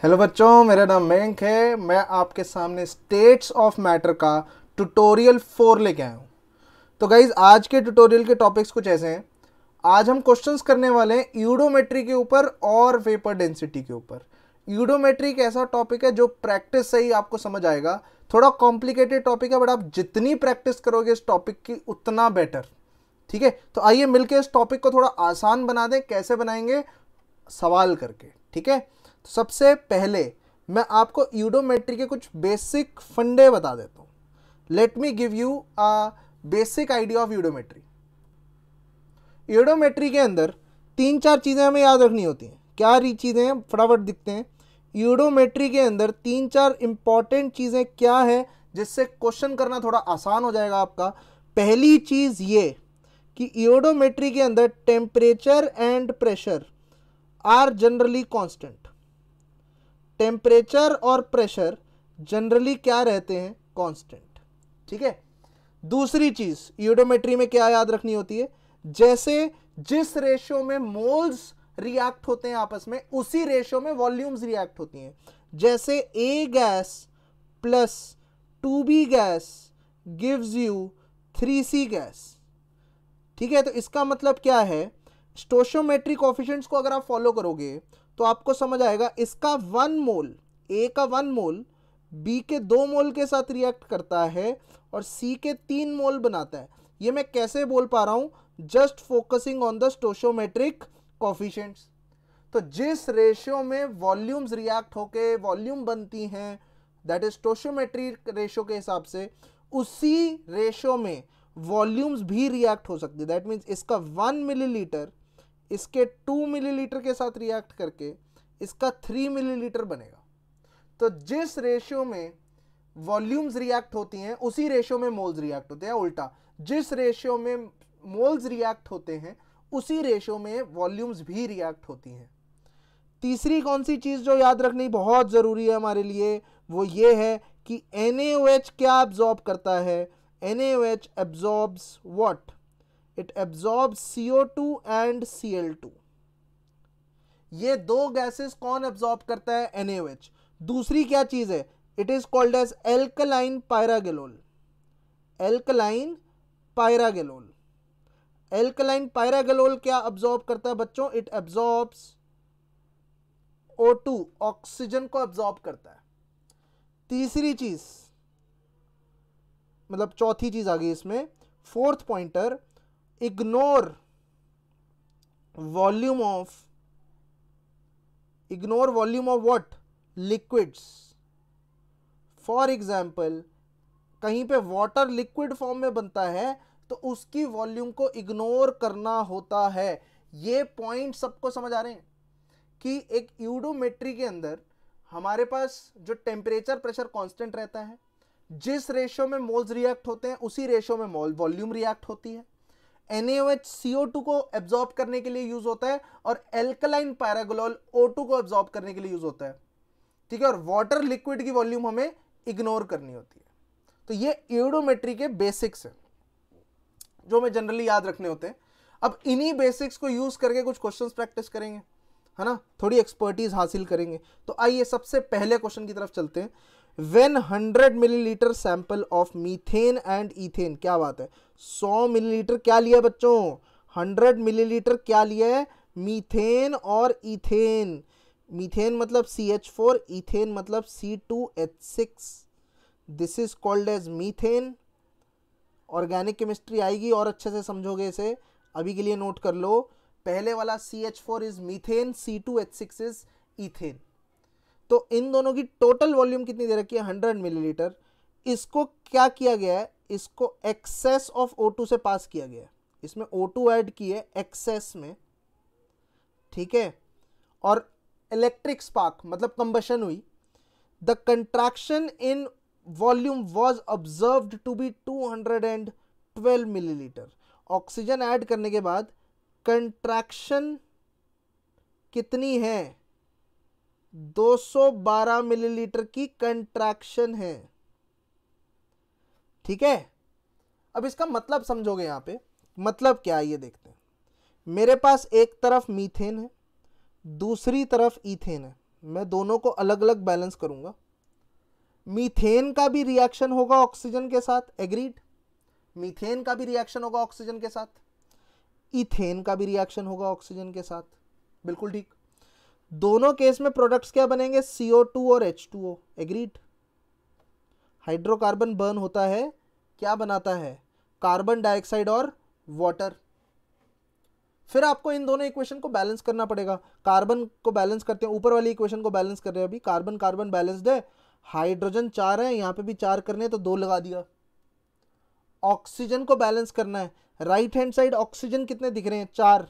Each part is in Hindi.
हेलो बच्चों, मेरा नाम मयंक है। मैं आपके सामने स्टेट्स ऑफ मैटर का ट्यूटोरियल 4 लेके आया हूँ। तो गाइज, आज के ट्यूटोरियल के टॉपिक्स कुछ ऐसे हैं। आज हम क्वेश्चंस करने वाले हैं यूडोमेट्री के ऊपर और वेपर डेंसिटी के ऊपर। यूडोमेट्री एक ऐसा टॉपिक है जो प्रैक्टिस से ही आपको समझ आएगा। थोड़ा कॉम्प्लिकेटेड टॉपिक है, बट आप जितनी प्रैक्टिस करोगे इस टॉपिक की उतना बेटर। ठीक है, तो आइए मिलके इस टॉपिक को थोड़ा आसान बना दें। कैसे बनाएंगे? सवाल करके। ठीक है, तो सबसे पहले मैं आपको यूडोमेट्री के कुछ बेसिक फंडे बता देता हूं। Let me give you a basic idea of eudiometry. Eudiometry के अंदर 3-4 चीज़ें हमें याद रखनी होती हैं। क्या चीज़ें हैं? फटाफट दिखते हैं। यूडोमेट्री के अंदर 3-4 इंपॉर्टेंट चीज़ें क्या है जिससे क्वेश्चन करना थोड़ा आसान हो जाएगा आपका। पहली चीज़ ये कि यूडोमेट्री के अंदर temperature and pressure are generally constant. Temperature और प्रेशर जनरली क्या रहते हैं? कांस्टेंट। ठीक है। दूसरी चीज यूडोमेट्री में क्या याद रखनी होती है? जैसे जिस रेशियो में मोल्स रिएक्ट होते हैं आपस में, उसी रेशियो में वॉल्यूम्स रिएक्ट होती हैं। जैसे A gas plus 2B gas gives you 3C gas. ठीक है, तो इसका मतलब क्या है? स्टोइचियोमेट्रिक कोएफिशिएंट्स को अगर आप फॉलो करोगे तो आपको समझ आएगा। इसका 1 मोल, ए का 1 मोल बी के 2 मोल के साथ रिएक्ट करता है और सी के 3 मोल बनाता है। ये मैं कैसे बोल पा रहा हूं? Just focusing on the stoichiometric coefficients. तो जिस रेशियो में वॉल्यूम्स रिएक्ट होके वॉल्यूम बनती हैं, दैट इज स्टोइचियोमेट्रिक रेशियो के हिसाब से, उसी रेशियो में वॉल्यूम्स भी रिएक्ट हो सकती है। दैट मीन्स इसका 1 मिलीलीटर इसके 2 मिलीलीटर के साथ रिएक्ट करके इसका 3 मिलीलीटर बनेगा। तो जिस रेशियो में वॉल्यूम्स रिएक्ट होती हैं उसी रेशियो में मोल्स रिएक्ट होते हैं। उल्टा, जिस रेशियो में मोल्स रिएक्ट होते हैं उसी रेशियो में वॉल्यूम्स भी रिएक्ट होती हैं। तीसरी कौन सी चीज जो याद रखनी बहुत जरूरी है हमारे लिए, वो ये है कि NaOH क्या एब्जॉर्ब करता है? NaOH absorbs what? It absorbs CO2 and Cl2। ये दो गैसेस कौन एब्जॉर्ब करता है? NaOH। दूसरी क्या चीज है? It is called as alkaline pyrogallol. Alkaline pyrogallol. Alkaline pyrogallol क्या एब्जॉर्ब करता है बच्चों? इट एब्जॉर्ब्स O2, ऑक्सीजन को एब्जॉर्ब करता है। तीसरी चीज, मतलब चौथी चीज आ गई इसमें, fourth pointer, ignore volume of what? Liquids. For example, कहीं पे वाटर लिक्विड फॉर्म में बनता है तो उसकी वॉल्यूम को इग्नोर करना होता है। ये पॉइंट सबको समझ आ रहे हैं कि एक यूडोमेट्री के अंदर हमारे पास जो टेम्परेचर प्रेशर कांस्टेंट रहता है, जिस रेशियो में मोल्स रिएक्ट होते हैं उसी रेशियो में मोल वॉल्यूम रिएक्ट होती है। NaOH CO2 को एब्जॉर्ब करने के लिए यूज होता है और एल्कलाइन पायरागोलोल O2 को एब्जॉर्ब करने के लिए यूज होता है। ठीक है, और वाटर लिक्विड की वॉल्यूम हमें इग्नोर करनी होती है। तो ये यूडोमेट्री के बेसिक्स हैं जो हमें जनरली याद रखने होते हैं। अब इन्हीं बेसिक्स को यूज करके कुछ क्वेश्चंस प्रैक्टिस करेंगे, है ना, थोड़ी एक्सपर्टीज हासिल करेंगे। तो आइए सबसे पहले क्वेश्चन की तरफ चलते हैं। When 100 millilitre sample of methane and ethane, क्या बात है, 100 मिलीलीटर क्या लिया बच्चों? 100 मिलीलीटर क्या लिया है? मीथेन और इथेन। मीथेन मतलब CH4, इथेन मतलब C2H6। This is called as methane. Organic chemistry आएगी और अच्छे से समझोगे इसे। अभी के लिए नोट कर लो, पहले वाला CH4 is methane, C2H6 is ethane. तो इन दोनों की टोटल वॉल्यूम कितनी दे रखी है? 100 मिलीलीटर। इसको क्या किया गया है? इसको एक्सेस ऑफ O2 से पास किया गया है। इसमें O2 ऐड की है एक्सेस में। ठीक है, और इलेक्ट्रिक स्पार्क मतलब कंबशन हुई। The contraction in volume was observed to be 212 millilitre. Oxygen add करने के बाद कंट्रैक्शन कितनी है? 212 मिलीलीटर की कंट्रैक्शन है। ठीक है, अब इसका मतलब समझोगे। यहां पे मतलब क्या है ये देखते हैं। मेरे पास एक तरफ मीथेन है, दूसरी तरफ इथेन है। मैं दोनों को अलग अलग बैलेंस करूंगा। मीथेन का भी रिएक्शन होगा ऑक्सीजन के साथ, एग्रीड। मीथेन का भी रिएक्शन होगा ऑक्सीजन के साथ, इथेन का भी रिएक्शन होगा ऑक्सीजन के साथ, बिल्कुल ठीक। दोनों केस में प्रोडक्ट्स क्या बनेंगे, CO2 और H2O, एग्रीड। हाइड्रोकार्बन बर्न होता है, क्या बनाता है, कार्बन डाइऑक्साइड और वाटर। फिर आपको इन दोनों इक्वेशन को बैलेंस करना पड़ेगा। कार्बन को बैलेंस करते हैं, ऊपर वाली इक्वेशन को बैलेंस कर रहे हैं अभी, कार्बन कार्बन बैलेंस्ड है, हाइड्रोजन 4 है, यहाँ पे भी 4 करने हैं तो 2 लगा दिया। ऑक्सीजन को बैलेंस करना है, राइट हैंड साइड ऑक्सीजन कितने दिख रहे हैं, 4,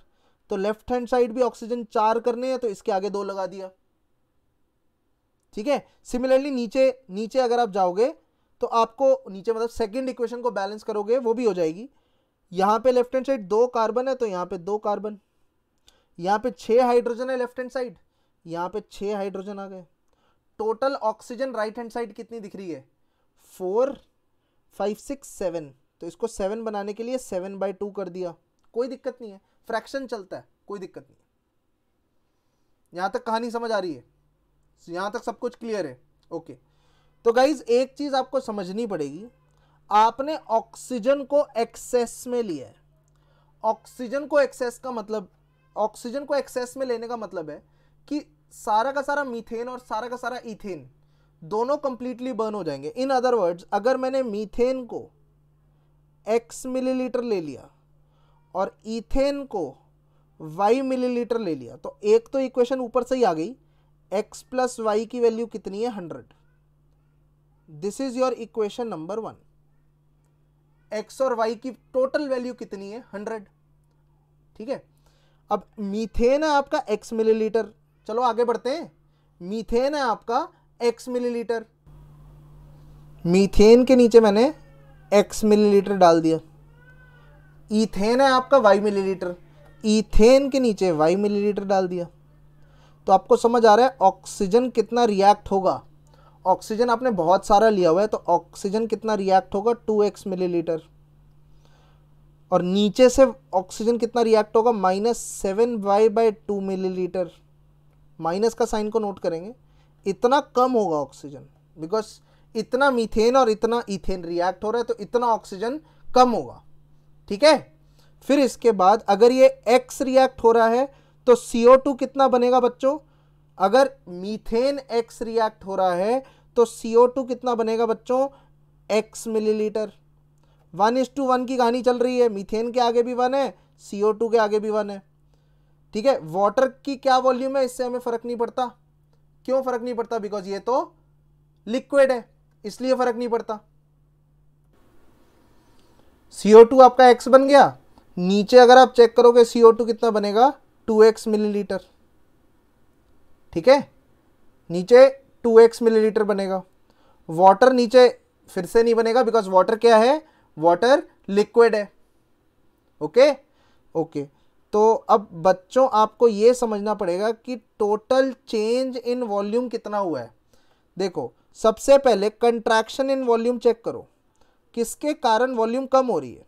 तो लेफ्ट हैंड साइड भी ऑक्सीजन 4 करने हैं तो इसके आगे 2 लगा दिया। ठीक है, सिमिलरली नीचे अगर आप जाओगे तो आपको नीचे मतलब सेकंड इक्वेशन को बैलेंस करोगे वो भी हो जाएगी। यहाँ पे लेफ्ट हैंड साइड 2 कार्बन है तो यहाँ पे 2 कार्बन, यहाँ पे 6 हाइड्रोजन है लेफ्ट हैंड साइड, यहाँ पे 6 हाइड्रोजन आ गए। Total oxygen right hand side कितनी दिख रही है, 4 5 6 7, तो इसको 7 बनाने के लिए 7/2 कर दिया, कोई दिक्कत नहीं है, फ्रैक्शन चलता है, कोई दिक्कत नहीं। यहां तक कहानी समझ आ रही है, यहां तक सब कुछ क्लियर है, ओके। तो गाइज एक चीज आपको समझनी पड़ेगी, आपने ऑक्सीजन को एक्सेस में लिया है। ऑक्सीजन को एक्सेस में लेने का मतलब है कि सारा का सारा मीथेन और सारा का सारा इथेन दोनों कंप्लीटली बर्न हो जाएंगे। इन अदर वर्ड्स, अगर मैंने मीथेन को x मिलीलीटर ले लिया और इथेन को y मिलीलीटर ले लिया तो एक तो इक्वेशन ऊपर से ही आ गई, x प्लस वाई की वैल्यू कितनी है, 100। This is your equation number 1। x और y की टोटल वैल्यू कितनी है, 100। ठीक है, अब मीथेन है आपका x मिलीलीटर, चलो आगे बढ़ते हैं। मीथेन है आपका x मिलीलीटर, मीथेन के नीचे मैंने x मिलीलीटर डाल दिया। इथेन है आपका y मिलीलीटर, इथेन के नीचे y मिलीलीटर डाल दिया। तो आपको समझ आ रहा है ऑक्सीजन कितना रिएक्ट होगा। ऑक्सीजन आपने बहुत सारा लिया हुआ है तो ऑक्सीजन कितना रिएक्ट होगा, 2x मिलीलीटर, और नीचे से ऑक्सीजन कितना रिएक्ट होगा, -7y/2 मिलीलीटर। माइनस का साइन को नोट करेंगे, इतना कम होगा ऑक्सीजन, बिकॉज इतना मीथेन और इतना इथेन रिएक्ट हो रहा है तो इतना ऑक्सीजन कम होगा। ठीक है, फिर इसके बाद अगर ये X रिएक्ट हो रहा है तो CO2 कितना बनेगा बच्चों, अगर मीथेन X रिएक्ट हो रहा है तो CO2 कितना बनेगा बच्चों, X मिलीलीटर। 1:1 की कहानी चल रही है, मीथेन के आगे भी 1 है, CO2 के आगे भी 1 है। ठीक है, वाटर की क्या वॉल्यूम है इससे हमें फर्क नहीं पड़ता। क्यों फर्क नहीं पड़ता, बिकॉज ये तो लिक्विड है इसलिए फर्क नहीं पड़ता। CO2 आपका X बन गया, नीचे अगर आप चेक करोगे CO2 कितना बनेगा, 2x मिलीलीटर। ठीक है, नीचे 2x मिलीलीटर बनेगा। वाटर नीचे फिर से नहीं बनेगा बिकॉज वाटर क्या है, वाटर लिक्विड है। ओके ओके, तो अब बच्चों आपको ये समझना पड़ेगा कि टोटल चेंज इन वॉल्यूम कितना हुआ है। देखो सबसे पहले कंट्रैक्शन इन वॉल्यूम चेक करो, किसके कारण वॉल्यूम कम हो रही है।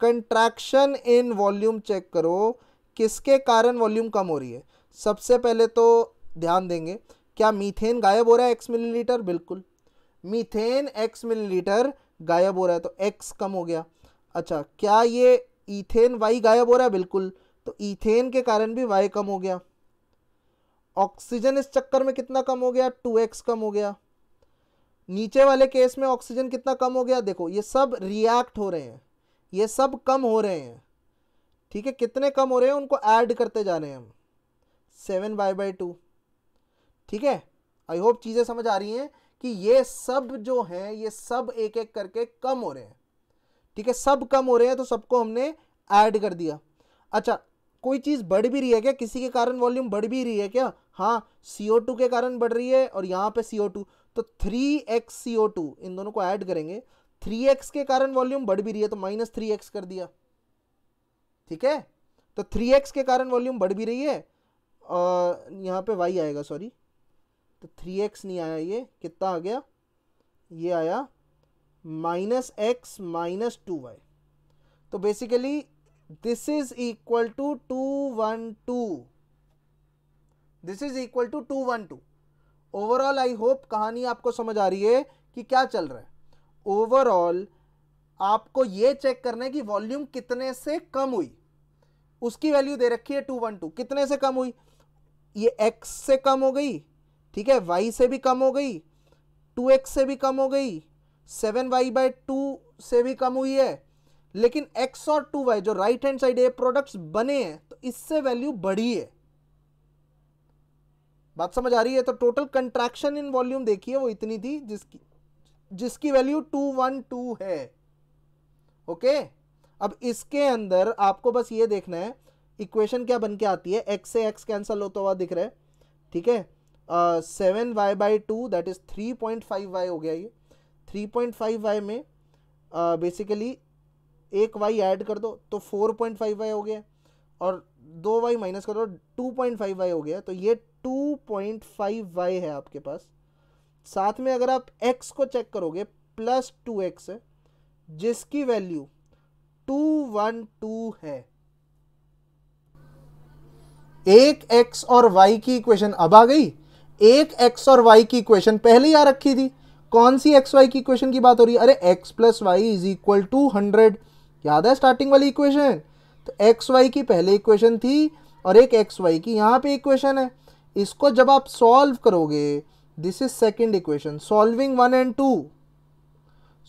कंट्रैक्शन इन वॉल्यूम चेक करो, किसके कारण वॉल्यूम कम हो रही है। सबसे पहले तो ध्यान देंगे, क्या मीथेन गायब हो रहा है x मिलीलीटर, बिल्कुल मीथेन x मिलीलीटर गायब हो रहा है तो x कम हो गया। अच्छा, क्या ये इथेन y गायब हो रहा है, बिल्कुल, तो इथेन के कारण भी y कम हो गया। ऑक्सीजन इस चक्कर में कितना कम हो गया, 2x कम हो गया। नीचे वाले केस में ऑक्सीजन कितना कम हो गया, देखो ये सब रिएक्ट हो रहे हैं, ये सब कम हो रहे हैं। ठीक है, कितने कम हो रहे हैं उनको ऐड करते जा रहे हैं हम, 7y/2। ठीक है, आई होप चीजें समझ आ रही हैं कि ये सब जो हैं ये सब एक एक करके कम हो रहे हैं। ठीक है, सब कम हो रहे हैं तो सबको हमने ऐड कर दिया। अच्छा, कोई चीज बढ़ भी रही है क्या, किसी के कारण वॉल्यूम बढ़ भी रही है क्या, हाँ CO2 के कारण बढ़ रही है और यहाँ पे CO2, तो 3x CO2 इन दोनों को ऐड करेंगे, 3x के कारण वॉल्यूम बढ़ भी रही है तो -3x कर दिया। ठीक है, तो 3x के कारण वॉल्यूम बढ़ भी रही है, यहाँ पे y आएगा, सॉरी, तो 3x नहीं आया, ये कितना आ गया, ये आया -x -2y। तो basically this is equal to 212। This is equal to 212। Overall I hope कहानी आपको समझ आ रही है कि क्या चल रहा है। ओवरऑल आपको ये चेक करना है कि वॉल्यूम कितने से कम हुई, उसकी वैल्यू दे रखी है 212, कितने से कम हुई, ये x से कम हो गई, ठीक है, y से भी कम हो गई, 2x से भी कम हो गई, 7y/2 से भी कम हुई है, लेकिन x और 2y जो राइट हैंड साइड है प्रोडक्ट्स बने हैं तो इससे वैल्यू बढ़ी है। बात समझ आ रही है? तो टोटल कंट्रैक्शन इन वॉल्यूम देखिए वो इतनी थी जिसकी वैल्यू 212 है। ओके, अब इसके अंदर आपको बस ये देखना है इक्वेशन क्या बन के आती है। x से x कैंसिल होता हुआ दिख रहा है, ठीक है। 7y/2 दैट इज 3.5y हो गया। ये 3.5y में बेसिकली एक y ऐड कर दो तो 4.5y हो गया, और 2y माइनस कर दो 2.5y हो गया। तो ये 2.5y है आपके पास। साथ में अगर आप x को चेक करोगे प्लस 2x है, जिसकी वैल्यू 212 है। एक x और y की इक्वेशन अब आ गई। एक x और y की इक्वेशन पहले ही आ रखी थी। कौन सी x y की इक्वेशन की बात हो रही है? अरे x plus y is equal to 100, याद है स्टार्टिंग वाली इक्वेशन? तो x y की पहले इक्वेशन थी और एक x y की यहां पे इक्वेशन है। इसको जब आप सॉल्व करोगे, this is second equation, solving 1 and 2,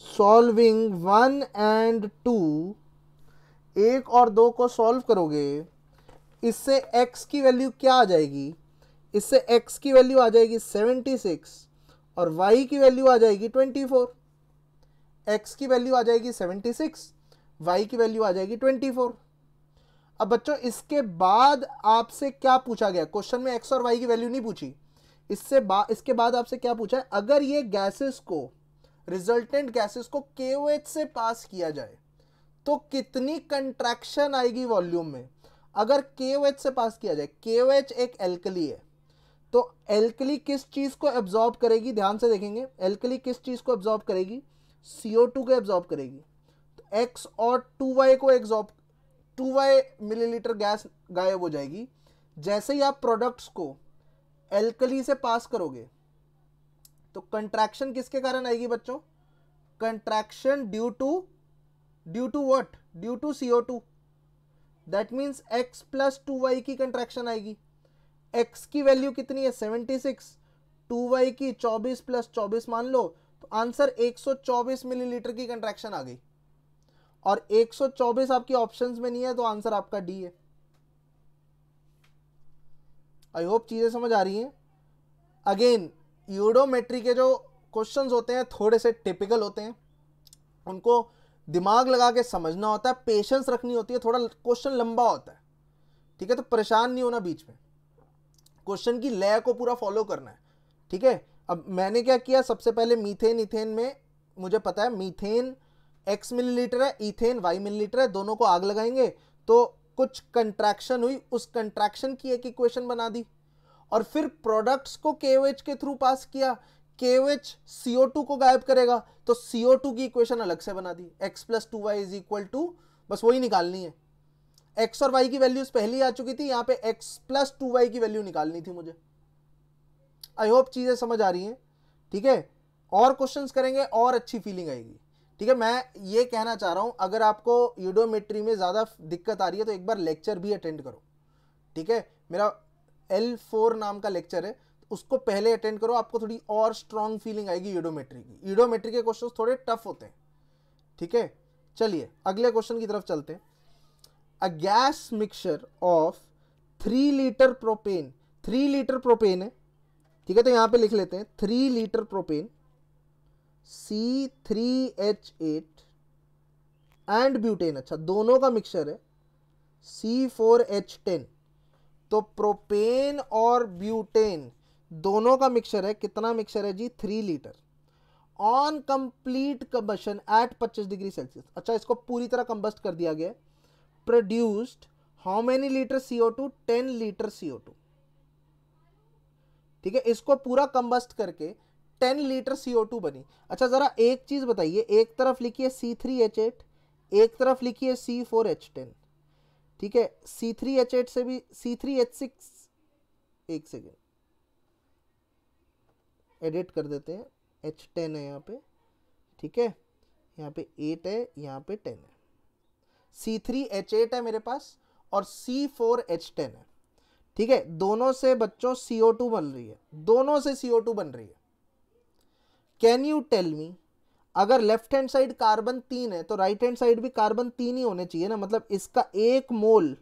solving 1 and 2, एक और दो को सॉल्व करोगे, इससे x की वैल्यू क्या आ जाएगी? इससे x की वैल्यू आ जाएगी 76 और y की वैल्यू आ जाएगी 24। x की वैल्यू आ जाएगी 76, y की वैल्यू आ जाएगी 24। अब बच्चों इसके बाद आपसे क्या पूछा गया क्वेश्चन में? x और y की वैल्यू नहीं पूछी। इसके बाद आपसे क्या पूछा है? अगर ये गैसेस को, रिजल्टेंट गैसेस को KOH से पास किया जाए तो कितनी कंट्रैक्शन आएगी वॉल्यूम में? अगर KOH से पास किया जाए, KOH एक एल्कली है, तो एल्कली किस चीज को एब्जॉर्ब करेगी? ध्यान से देखेंगे, एल्कली किस चीज को एब्जॉर्ब करेगी? CO2 को एब्जॉर्ब करेगी। तो x और 2y को एब्जॉर्ब, 2y मिलीलीटर गैस गायब हो जाएगी। जैसे ही आप प्रोडक्ट्स को एल्कली से पास करोगे तो कंट्रैक्शन किसके कारण आएगी बच्चों? Contraction due to what? Due to CO2। That means x plus 2y की कंट्रैक्शन आएगी। x की वैल्यू कितनी है? 76, 2y की 24 प्लस 24 मान लो, तो आंसर 124 मिलीलीटर की कंट्रैक्शन आ गई। और 124 आपकी ऑप्शंस में नहीं है, तो आंसर आपका डी है। आई होप चीजें समझ आ रही हैं। अगेन यूडोमेट्री के जो क्वेश्चंस होते हैं थोड़े से टिपिकल होते हैं, उनको दिमाग लगा के समझना होता है, पेशेंस रखनी होती है, थोड़ा क्वेश्चन लंबा होता है, ठीक है। तो परेशान नहीं होना, बीच में क्वेश्चन की लय को पूरा फॉलो करना है, ठीक है। अब मैंने क्या किया, सबसे पहले मीथेन इथेन में मुझे पता है मीथेन x मिलीलीटर है, इथेन y मिलीलीटर है, दोनों को आग लगाएंगे तो कुछ कंट्रैक्शन हुई, उस कंट्रैक्शन की एक इक्वेशन बना दी, और फिर प्रोडक्ट्स को KOH के थ्रू पास किया। KOH CO2 को गायब करेगा तो CO2 की इक्वेशन अलग से बना दी, x plus 2y is equal to, बस वही निकालनी है। x और y की वैल्यूज पहले आ चुकी थी, यहां पे x प्लस 2y की वैल्यू निकालनी थी मुझे। आई होप चीजें समझ आ रही हैं, ठीक है। और क्वेश्चंस करेंगे और अच्छी फीलिंग आएगी, ठीक है। मैं ये कहना चाह रहा हूं, अगर आपको यूडोमेट्री में ज्यादा दिक्कत आ रही है तो एक बार लेक्चर भी अटेंड करो, ठीक है। मेरा L4 नाम का लेक्चर है, उसको पहले अटेंड करो, आपको थोड़ी और स्ट्रॉन्ग फीलिंग आएगी यूडोमेट्री की। यूडोमेट्री के क्वेश्चंस थोड़े टफ होते हैं, ठीक है। चलिए अगले क्वेश्चन की तरफ चलते हैं। A gas mixture of 3 litre propane, 3 litre propane है, ठीक है। तो यहां पे लिख लेते हैं 3 litre propane C3H8 and butane, अच्छा दोनों का मिक्सचर है C4H10। तो प्रोपेन और ब्यूटेन दोनों का मिक्सचर है, कितना मिक्सचर है जी? 3 litre on complete combustion at 25 degree Celsius. अच्छा इसको पूरी तरह कंबस्ट कर दिया गया, produced how many litre CO2? 10 litre CO2, ठीक है। इसको पूरा कंबस्ट करके 10 लीटर CO2 बनी। अच्छा जरा एक चीज बताइए, एक तरफ लिखिए C3H8, एक तरफ लिखिए C4H10, ठीक है। C3H8 से भी C3H6 एक सेकेंड एडिट कर देते हैं, H10 है यहाँ पे, ठीक है, यहाँ पे 8 है, यहाँ पे 10 है, C3H8 है मेरे पास और C4H10 है, ठीक है। दोनों से बच्चों CO2 बन रही है, दोनों से CO2 बन रही है। कैन यू टेल मी, अगर लेफ्ट हैंड साइड कार्बन 3 है तो राइट हैंड साइड भी कार्बन 3 ही होने चाहिए ना, मतलब इसका 1 मोल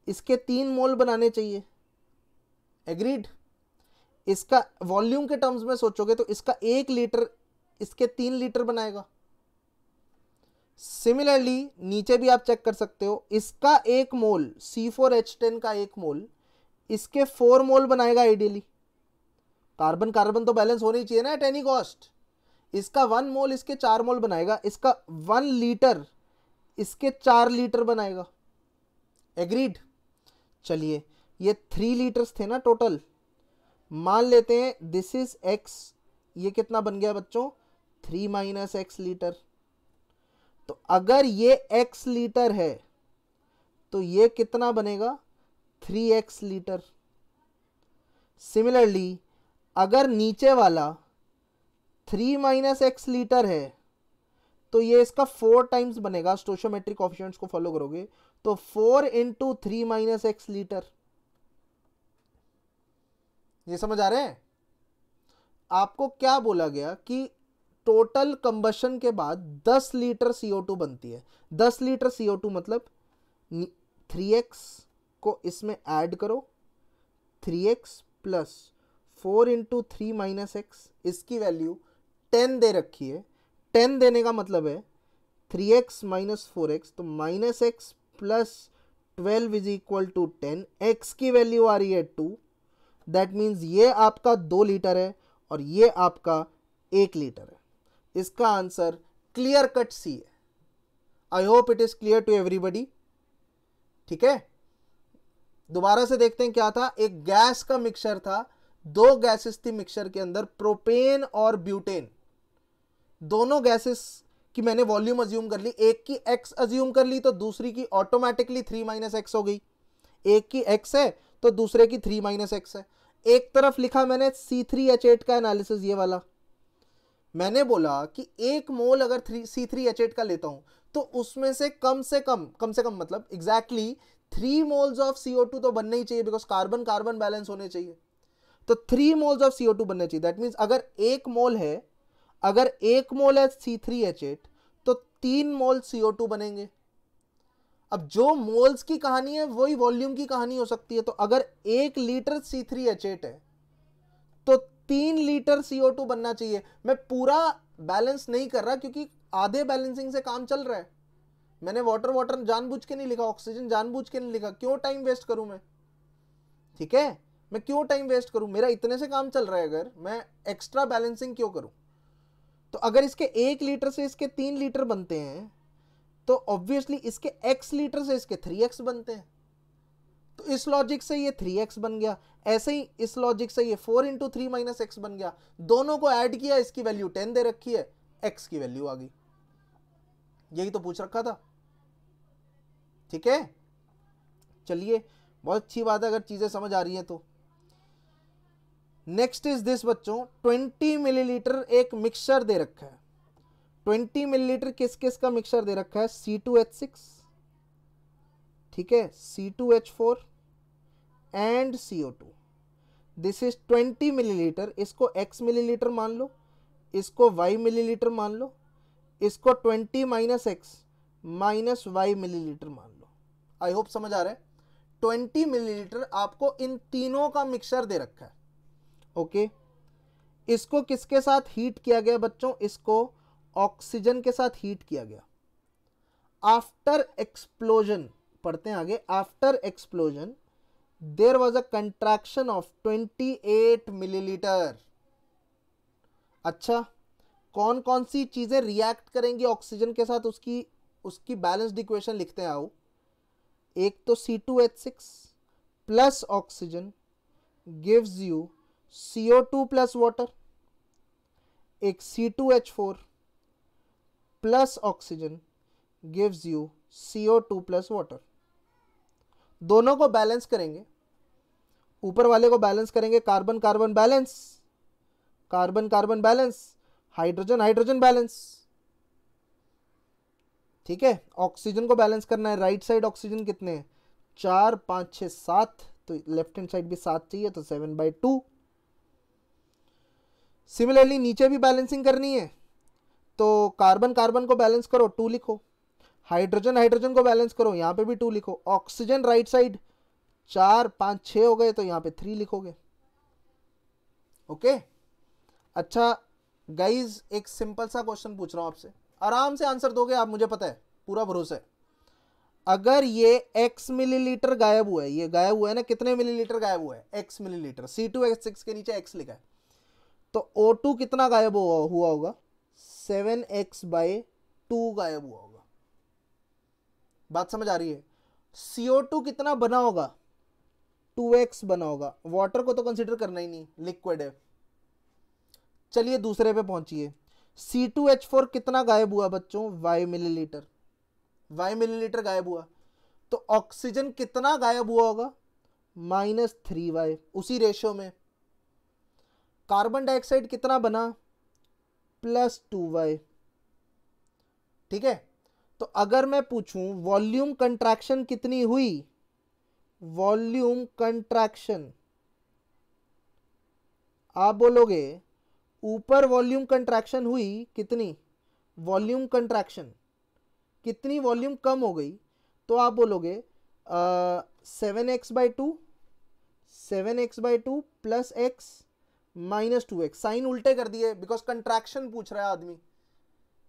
इसके 3 मोल बनाने चाहिए, एग्रीड। इसका वॉल्यूम के टर्म्स में सोचोगे तो इसका 1 लीटर इसके 3 लीटर बनाएगा। सिमिलरली नीचे भी आप चेक कर सकते हो, इसका 1 मोल C4H10 का 1 मोल इसके 4 मोल बनाएगा आइडियली। कार्बन कार्बन तो बैलेंस होनी चाहिए ना एट एनी कॉस्ट। इसका 1 मोल इसके 4 मोल बनाएगा, इसका 1 लीटर इसके 4 लीटर बनाएगा, एग्रीड। चलिए ये 3 लीटर्स थे ना टोटल, मान लेते हैं दिस इज x, ये कितना बन गया बच्चों 3 माइनस x लीटर। तो अगर ये x लीटर है तो ये कितना बनेगा 3x लीटर। सिमिलरली अगर नीचे वाला 3 माइनस x लीटर है तो ये इसका 4 टाइम्स बनेगा, स्टोइचोमेट्रिक कोएफिशिएंट्स को फॉलो करोगे तो 4 इंटू 3 माइनस x लीटर। ये समझ आ रहे हैं? आपको क्या बोला गया कि टोटल कंबशन के बाद 10 लीटर CO2 बनती है। 10 लीटर CO2 मतलब 3x को इसमें ऐड करो, 3x plus 4 into 3 minus x, इसकी वैल्यू 10 दे रखी है। 10 देने का मतलब है 3x माइनस 4x, तो minus x plus 12 is equal to 10, x की वैल्यू आ रही है 2। दैट मीन्स ये आपका 2 लीटर है और ये आपका 1 लीटर है। इसका आंसर क्लियर कट सी है। I hope it is clear to everybody, ठीक है। दोबारा से देखते हैं क्या था। एक गैस का मिक्सचर था, 2 गैसेस थी मिक्सचर के अंदर, प्रोपेन और ब्यूटेन। दोनों गैसेस की मैंने वॉल्यूम अज्यूम कर ली, एक की x अज्यूम कर ली तो दूसरी की ऑटोमेटिकली 3 माइनस एक्स हो गई। एक की x है तो दूसरे की 3 माइनस एक्स है। एक तरफ लिखा मैंने C3H8 का एनालिसिस, ये वाला मैंने बोला कि 1 मोल अगर C3H8 का लेता हूं तो उसमें से कम से कम मतलब एग्जैक्टली 3 मोल्स ऑफ CO2 तो बनने ही चाहिए, बिकॉज कार्बन कार्बन बैलेंस होने चाहिए। तो 3 मोल्स ऑफ CO2 बनने चाहिए। दैट मीन्स अगर 1 मोल है C3H8 तो 3 मोल CO2 बनेंगे। अब जो मोल्स की कहानी है वही वॉल्यूम की कहानी हो सकती है। तो अगर 1 लीटर C3H8 है तो 3 लीटर CO2 बनना चाहिए। मैं पूरा बैलेंस नहीं कर रहा क्योंकि आधे बैलेंसिंग से काम चल रहा है। मैंने वाटर जानबूझ के नहीं लिखा, ऑक्सीजन जानबूझ के नहीं लिखा। क्यों टाइम वेस्ट करूं मैं, ठीक है, मैं क्यों टाइम वेस्ट करूं, मेरा इतने से काम चल रहा है, अगर मैं एक्स्ट्रा बैलेंसिंग क्यों करूं। तो अगर इसके 1 लीटर से इसके 3 लीटर बनते हैं तो ऑब्वियसली इसके x लीटर से इसके 3x बनते हैं। तो इस लॉजिक से ये 3x बन गया, ऐसे ही इस लॉजिक से ये 4 इंटू 3 माइनस एक्स बन गया। दोनों को ऐड किया, इसकी वैल्यू 10 दे रखी है, x की वैल्यू आ गई। यही तो पूछ रखा था, ठीक है। चलिए बहुत अच्छी बात है अगर चीजें समझ आ रही हैं तो। नेक्स्ट इज दिस बच्चों, 20 मिलीलीटर एक मिक्सचर दे रखा है। 20 मिलीलीटर किस किस का मिक्सचर दे रखा है, C2H6, ठीक है, C2H4 and CO2। This is 20 millilitre. इसको x मिलीलीटर मान लो, इसको y मिलीलीटर मान लो, इसको 20 minus x minus y millilitre मान लो। आई होप समझ आ रहा है। 20 मिलीलीटर आपको इन तीनों का मिक्सचर दे रखा है, ओके। इसको किसके साथ हीट किया गया बच्चों, इसको ऑक्सीजन के साथ हीट किया गया। आफ्टर एक्सप्लोजन, पढ़ते हैं आगे, after explosion there was a contraction of 28 millilitre. अच्छा, कौन कौन सी चीजें रिएक्ट करेंगी ऑक्सीजन के साथ, उसकी बैलेंस्ड इक्वेशन लिखते हैं आओ। एक तो C2H6 plus oxygen gives you CO2 plus water, एक C2H4 plus oxygen gives you CO2 plus water. दोनों को बैलेंस करेंगे ऊपर वाले को बैलेंस करेंगे, carbon carbon balance, carbon carbon balance, hydrogen hydrogen balance, ठीक है। ऑक्सीजन को बैलेंस करना है, राइट साइड ऑक्सीजन कितने हैं, 4 5 6 7, तो लेफ्ट हैंड साइड भी 7 चाहिए, तो 7/2। सिमिलरली नीचे भी बैलेंसिंग करनी है, तो कार्बन कार्बन को बैलेंस करो, 2 लिखो, हाइड्रोजन हाइड्रोजन को बैलेंस करो, यहाँ पे भी 2 लिखो, ऑक्सीजन राइट साइड 4 5 6 हो गए, तो यहाँ पे 3 लिखोगे। ओके अच्छा गाइज, एक सिंपल सा क्वेश्चन पूछ रहा हूं आपसे, आराम से आंसर दोगे आप, मुझे पता है, पूरा भरोसा है। अगर ये x मिलीलीटर गायब हुआ है, ये गायब हुआ है ना, कितने मिलीलीटर गायब हुआ है, x मिलीलीटर, C2H6 के नीचे x लिखा है, तो O2 कितना गायब हुआ होगा, 7x/2 गायब हुआ होगा। बात समझ आ रही है। CO2 कितना बना होगा, 2x बना होगा। वाटर को तो कंसिडर करना ही नहीं, लिक्विड है। चलिए दूसरे पे पहुंचिए, C2H4 कितना गायब हुआ बच्चों, y मिलीलीटर, y मिलीलीटर गायब हुआ, तो ऑक्सीजन कितना गायब हुआ होगा, -3y, उसी रेशियो में। कार्बन डाइऑक्साइड कितना बना, +2y, ठीक है। तो अगर मैं पूछूं वॉल्यूम कंट्रैक्शन कितनी हुई, वॉल्यूम कंट्रैक्शन, आप बोलोगे ऊपर वॉल्यूम कंट्रैक्शन हुई कितनी, वॉल्यूम कंट्रैक्शन कितनी, वॉल्यूम कम हो गई, तो आप बोलोगे 7x/2, 7x/2 + x -2x, sign उल्टे कर दिए, बिकॉज कंट्रैक्शन पूछ रहा है आदमी,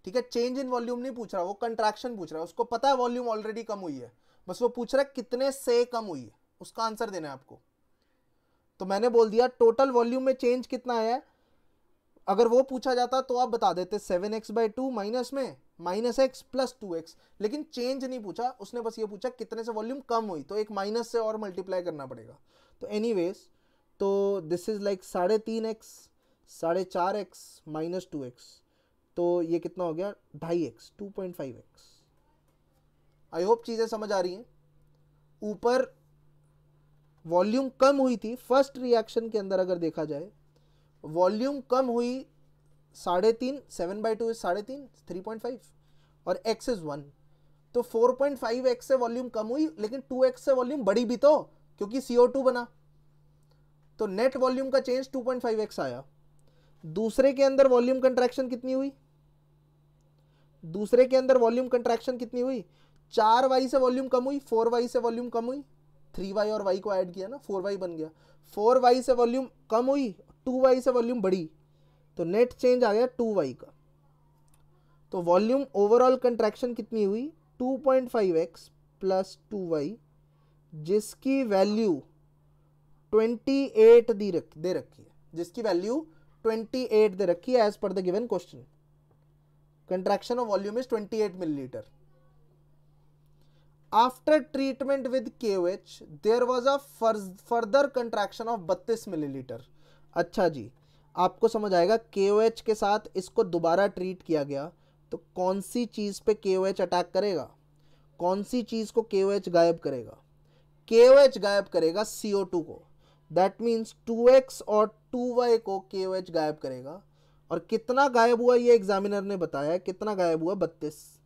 ठीक है, चेंज इन वॉल्यूम नहीं पूछ रहा, वो कंट्रैक्शन पूछ रहा है, उसको पता है वॉल्यूम ऑलरेडी कम हुई है, बस वो पूछ रहा है कितने से कम हुई है, उसका आंसर देना है आपको। तो मैंने बोल दिया टोटल वॉल्यूम में चेंज कितना आया है, अगर वो पूछा जाता तो आप बता देते 7x/2 माइनस में -x + 2x, लेकिन चेंज नहीं पूछा उसने, बस ये पूछा कितने से वॉल्यूम कम हुई, तो एक माइनस से और मल्टीप्लाई करना पड़ेगा। तो एनीवेज, तो this is like 3.5x, 4.5x -2x, तो ये कितना हो गया, 2.5x, 2.5x। आई होप चीज़ें समझ आ रही हैं। ऊपर वॉल्यूम कम हुई थी फर्स्ट रिएक्शन के अंदर, अगर देखा जाए वॉल्यूम कम हुई 3.5, 7/2 इज 3.5, 3.5, और x इज 1, तो 4.5x से वॉल्यूम कम हुई, लेकिन 2x से वॉल्यूम बढ़ी भी तो, क्योंकि CO2 बना, तो नेट वॉल्यूम का चेंज 2.5x आया। दूसरे के अंदर वॉल्यूम कंट्रैक्शन कितनी हुई, दूसरे के अंदर वॉल्यूम कंट्रैक्शन कितनी हुई, 4y से वॉल्यूम कम हुई, 4y से वॉल्यूम कम हुई, 3y और y को ऐड किया ना, 4y बन गया, 4y से वॉल्यूम कम हुई, 2y से वॉल्यूम बढ़ी, तो नेट चेंज आ गया 2y का। तो वॉल्यूम ओवरऑल कंट्रैक्शन कितनी हुई, 2.5x + 2y, जिसकी वैल्यू 28 दे रखी है, जिसकी वैल्यू 28 दे रखी है एज पर the given question. Contraction of volume is 28 millilitre. After treatment with KOH, there was a further contraction of 32 millilitre. अच्छा जी, आपको समझ आएगा, KOH के साथ इसको दोबारा ट्रीट किया गया, तो कौन सी चीज़ पे KOH अटैक करेगा, कौन सी चीज़ को KOH गायब करेगा, KOH गायब करेगा CO2 को, दैट मीन्स 2x और 2y को KOH गायब करेगा। और कितना गायब हुआ ये एग्जामिनर ने बताया, कितना गायब हुआ, 32।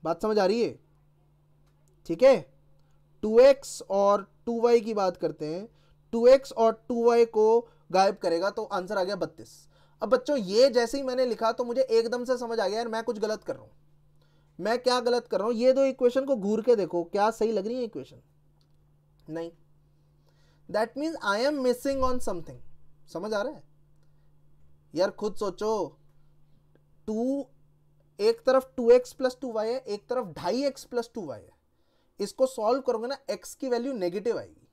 बात समझ आ रही है, ठीक है। 2x और 2y की बात करते हैं, 2x और 2y को गायब करेगा, तो आंसर आ गया 32। अब बच्चों ये जैसे ही मैंने लिखा तो मुझे एकदम से समझ आ गया यार मैं कुछ गलत कर रहा हूं। मैं क्या गलत कर रहा हूं, ये दो इक्वेशन को घूर के देखो, क्या सही लग रही है इक्वेशन, नहीं, that means I am missing on something. समझ आ रहा है यार, खुद सोचो, 2 एक तरफ 2x + 2y है, एक तरफ 2.5x + 2y है, इसको सॉल्व करोगे ना x की वैल्यू नेगेटिव आएगी।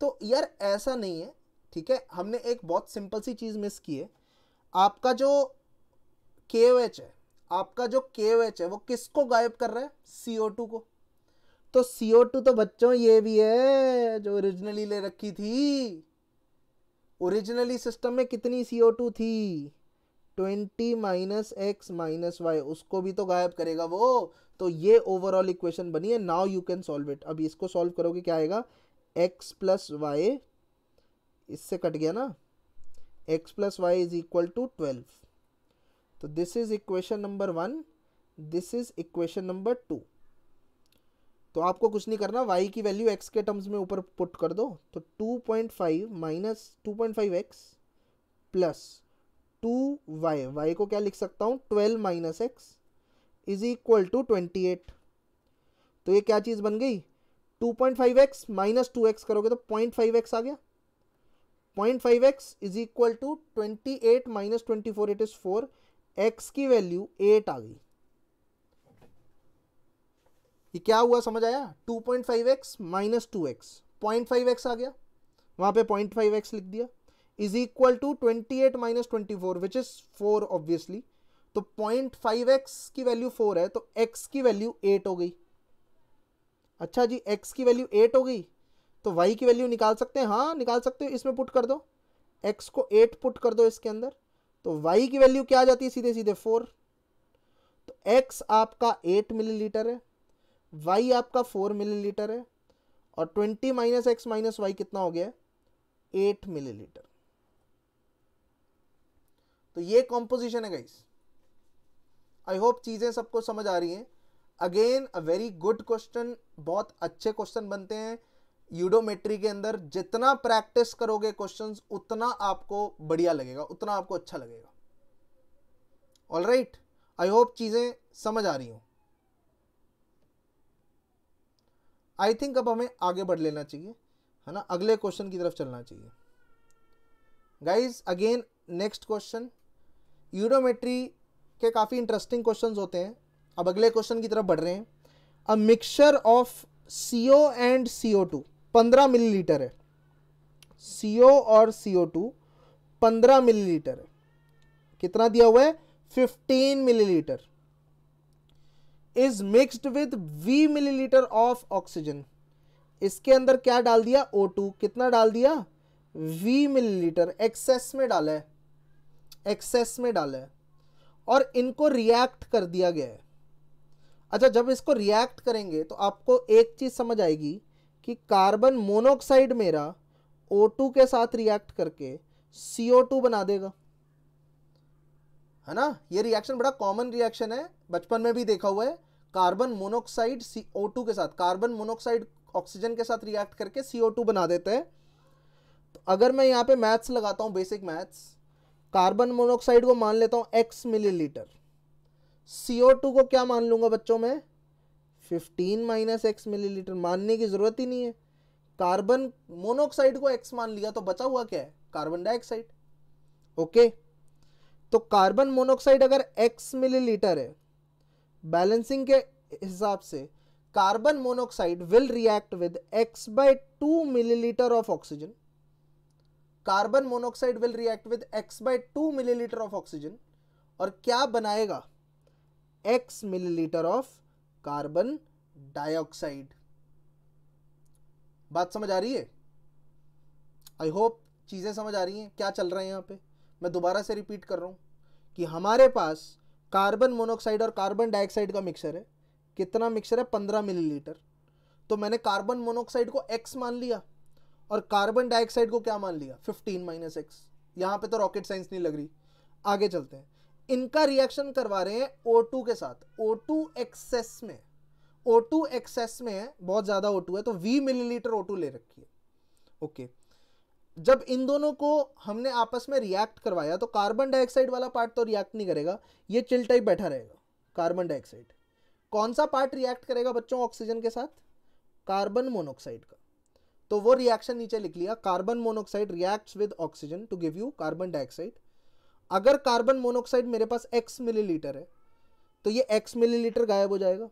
तो यार ऐसा नहीं है, ठीक है, हमने एक बहुत सिंपल सी चीज मिस की है। आपका जो KOH है, आपका जो KOH है वो किसको गायब कर रहा है, CO2 को। तो CO2 तो बच्चों ये भी है जो ओरिजिनली ले रखी थी, ओरिजिनली सिस्टम में कितनी CO2 थी, 20 - x - y, उसको भी तो गायब करेगा वो। तो ये ओवरऑल इक्वेशन बनी है। Now you can solve it. अभी इसको सॉल्व करोगे क्या आएगा, x प्लस वाई, इससे कट गया ना, x plus y is equal to 12। तो this is equation number 1, this is equation number 2। तो आपको कुछ नहीं करना, y की वैल्यू x के टर्म्स में ऊपर पुट कर दो। तो 2.5 minus 2.5x plus 2y, y को क्या लिख सकता हूँ 12 minus x is equal to 28। तो ये क्या चीज़ बन गई, 2.5x माइनस 2x करोगे तो 0.5x आ गया। 0.5x is equal to 28 minus 24, it is 4, x की वैल्यू 8 आ गई। ये क्या हुआ समझ आया, 2.5x माइनस 2x, 0.5x आ गया, वहां पे 0.5x लिख दिया, is equal to 28 minus 24 which is 4 obviously. तो 0.5x की वैल्यू 4 है तो x की वैल्यू 8 हो गई। अच्छा जी, x की वैल्यू 8 हो गई तो y की वैल्यू निकाल सकते हैं, हाँ निकाल सकते हो, इसमें पुट कर दो, x को 8 पुट कर दो इसके अंदर, तो y की वैल्यू क्या आ जाती है सीधे सीधे 4। तो x आपका 8 मिलीलीटर है, y आपका 4 मिलीलीटर है, और 20 माइनस एक्स माइनस वाई कितना हो गया, 8 मिलीलीटर। तो ये कॉम्पोजिशन है गाइस। आई होप चीजें सबको समझ आ रही हैं। Again a very good question, बहुत अच्छे क्वेश्चन बनते हैं यूडोमेट्री के अंदर। जितना प्रैक्टिस करोगे क्वेश्चंस उतना आपको बढ़िया लगेगा, उतना आपको अच्छा लगेगा। ऑलराइट, आई होप चीजें समझ आ रही हो। आई थिंक अब हमें आगे बढ़ लेना चाहिए, है ना, अगले क्वेश्चन की तरफ चलना चाहिए गाइज। अगेन नेक्स्ट क्वेश्चन, यूडोमेट्री के काफ़ी इंटरेस्टिंग क्वेश्चंस होते हैं। अब अगले क्वेश्चन की तरफ बढ़ रहे हैं। A mixture of CO and CO2 15 millilitre है, CO और CO2 15 मिलीलीटर है, कितना दिया हुआ है 15 millilitre, is mixed with V millilitre of oxygen. इसके अंदर क्या डाल दिया O2, कितना डाल दिया V मिलीलीटर, एक्सेस में डाला है, एक्सेस में डाला है, और इनको रिएक्ट कर दिया गया है। अच्छा, जब इसको रिएक्ट करेंगे तो आपको एक चीज समझ आएगी कि कार्बन मोनोऑक्साइड मेरा O2 के साथ रिएक्ट करके CO2 बना देगा, है ना। ये रिएक्शन बड़ा कॉमन रिएक्शन है, बचपन में भी देखा हुआ है। कार्बन मोनोऑक्साइड CO2 के साथ, कार्बन मोनोऑक्साइड ऑक्सीजन के साथ रिएक्ट करके CO2 बना देता है। तो अगर मैं यहाँ पे मैथ्स लगाता हूँ, बेसिक मैथ्स, कार्बन मोनोऑक्साइड को मान लेता हूँ x मिलीलीटर, CO2 को क्या मान लूंगा बच्चों में 15 माइनस एक्स मिलीलीटर, मानने की जरूरत ही नहीं है। कार्बन मोनोऑक्साइड को x मान लिया तो बचा हुआ क्या है कार्बन डाइऑक्साइड। ओके, तो कार्बन मोनोऑक्साइड अगर x मिलीलीटर है, बैलेंसिंग के हिसाब से carbon monoxide will react with x/2 millilitre of oxygen, carbon monoxide will react with x/2 millilitre of oxygen, और क्या बनाएगा x millilitre of carbon dioxide. बात समझ आ रही है? आई होप चीजें समझ आ रही हैं क्या चल रहा है यहाँ पे। मैं दोबारा से रिपीट कर रहा हूं कि हमारे पास कार्बन मोनोऑक्साइड और कार्बन डाइऑक्साइड का मिक्सचर है। कितना मिक्सचर है 15 मिलीलीटर। तो मैंने कार्बन मोनोऑक्साइड को x मान लिया और कार्बन डाइऑक्साइड को क्या मान लिया 15 माइनस एक्स। यहाँ पे तो रॉकेट साइंस नहीं लग रही। आगे चलते हैं, इनका रिएक्शन करवा रहे हैं O2 के साथ। O2 एक्सेस में, O2 एक्सेस में है, बहुत ज्यादा O2 है, तो V मिलीलीटर O2 ले रखी है। ओके, जब इन दोनों को हमने आपस में रिएक्ट करवाया तो कार्बन डाइऑक्साइड वाला पार्ट तो रिएक्ट नहीं करेगा, ये चिल टाइप बैठा रहेगा। कार्बन डाइऑक्साइड कौन सा पार्ट रिएक्ट करेगा बच्चों ऑक्सीजन के साथ, कार्बन मोनोऑक्साइड का। तो वो रिएक्शन नीचे लिख लिया, carbon monoxide reacts with oxygen to give you carbon dioxide. अगर कार्बन मोनोऑक्साइड मेरे पास x मिलीलीटर है तो ये x मिलीलीटर गायब हो जाएगा।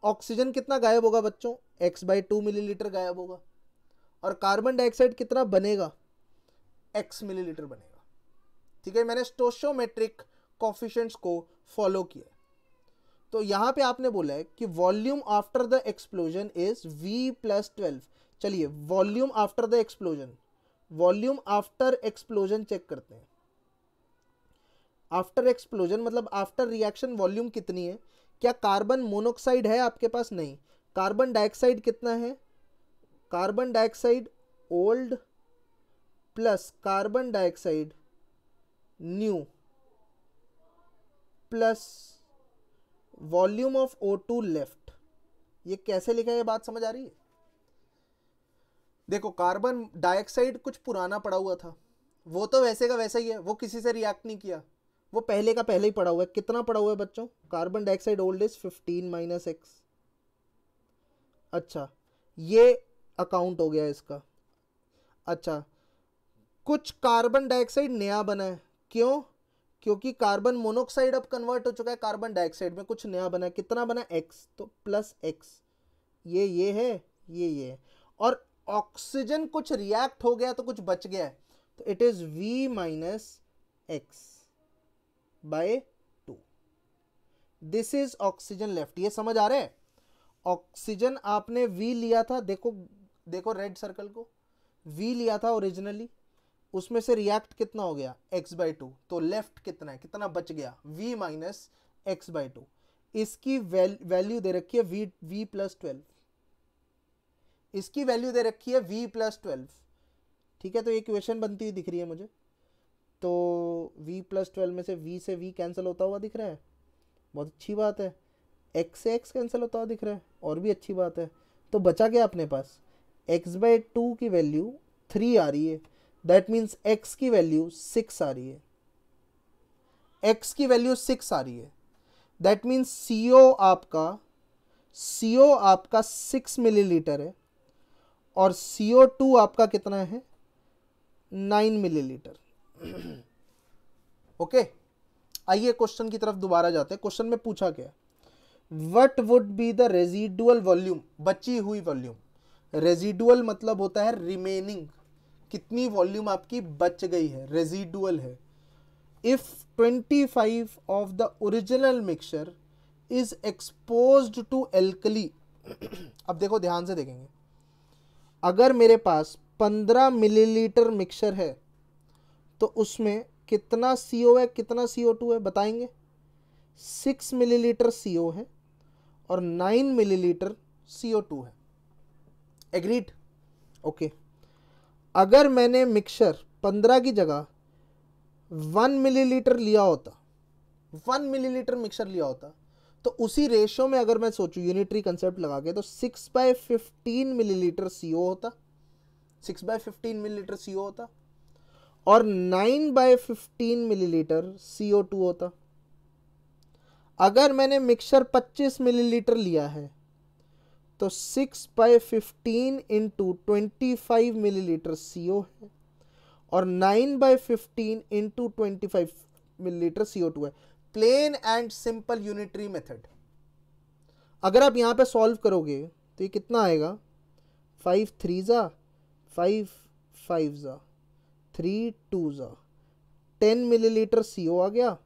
ऑक्सीजन कितना गायब होगा बच्चों, x/2 मिलीलीटर गायब होगा, और कार्बन डाइऑक्साइड कितना बनेगा x मिलीलीटर बनेगा। ठीक है, मैंने स्टोइचियोमेट्रिक कोफिशिएंट्स को फॉलो किया। तो यहां पे आपने बोला है कि volume after the explosion is V+12। चलिए volume after the explosion, volume after explosion check करते हैं। आफ्टर एक्सप्लोजन मतलब आफ्टर रिएक्शन वॉल्यूम कितनी है। क्या कार्बन मोनोऑक्साइड है आपके पास, नहीं। कार्बन डाइऑक्साइड कितना है, carbon dioxide old plus carbon dioxide new plus volume of O2 left. ये कैसे लिखा है, ये बात समझ आ रही है? देखो कार्बन डाइऑक्साइड कुछ पुराना पड़ा हुआ था, वो तो वैसे का वैसा ही है, वो किसी से रिएक्ट नहीं किया, वो पहले का पहले ही पड़ा हुआ है। कितना पड़ा हुआ है बच्चों? Carbon dioxide old is 15 minus x. अच्छा, ये अकाउंट हो गया इसका। अच्छा, कुछ कार्बन डाइऑक्साइड नया बना है, क्यों? क्योंकि कार्बन मोनोऑक्साइड अब कन्वर्ट हो चुका है कार्बन डाइऑक्साइड में, कुछ नया बना है। कितना बना? एक्स, तो प्लस एक्स। ये है, ये है। और ऑक्सीजन कुछ रिएक्ट हो गया तो कुछ बच गया है, तो it is V minus x by 2। This is oxygen left. ये समझ आ रहा है? ऑक्सीजन आपने V लिया था, देखो रेड सर्कल को, V लिया था ओरिजिनली, उसमें से रिएक्ट कितना हो गया? x by 2। तो लेफ्ट कितना है, कितना बच गया? V minus x by 2। इसकी वैल्यू दे रखी है V प्लस 12, इसकी वैल्यू दे रखी है V प्लस 12। ठीक है, तो ये इक्वेशन बनती हुई दिख रही है मुझे। तो V प्लस 12 में से V कैंसिल होता हुआ दिख रहा है, बहुत अच्छी बात है। x से x कैंसिल होता हुआ दिख रहा है, और भी अच्छी बात है। तो बचा क्या अपने पास? x बाई 2 की वैल्यू 3 आ रही है, दैट मीन्स x की वैल्यू 6 आ रही है। x की वैल्यू 6 आ रही है, दैट मीन्स CO आपका 6 मिलीलीटर है, और CO2 आपका कितना है? 9 मिलीलीटर। ओके, आइए क्वेश्चन की तरफ दोबारा जाते हैं। क्वेश्चन में पूछा क्या? What would be the residual volume, बची हुई वॉल्यूम। रेजिडुअल मतलब होता है रिमेनिंग, कितनी वॉल्यूम आपकी बच गई है, रेजिडुअल है। If 25 of the original mixture is exposed to alkali. अब देखो ध्यान से देखेंगे, अगर मेरे पास 15 मिलीलीटर मिक्सचर है तो उसमें कितना CO है, कितना CO2 है, बताएंगे? 6 मिलीलीटर CO है और 9 मिलीलीटर CO2 है। एग्रीड? ओके। अगर मैंने मिक्सचर 15 की जगह 1 मिलीलीटर लिया होता, 1 मिलीलीटर मिक्सचर लिया होता, तो उसी रेशियो में अगर मैं सोचूं यूनिटरी कंसेप्ट लगा के, तो 6/15 मिलीलीटर CO होता, 6/15 मिलीलीटर CO होता, और 9/15 मिलीलीटर CO2 होता। अगर मैंने मिक्सचर 25 मिलीलीटर लिया है तो 6/15 इंटू 25 मिलीलीटर CO है, और 9/15 इंटू 25 मिलीलीटर CO2 है। Plain and simple unitary method. अगर आप यहां पे सॉल्व करोगे तो ये कितना आएगा? 5 3 जा 5 5 जा 3 2 जा 10 मिलीलीटर CO आ गया,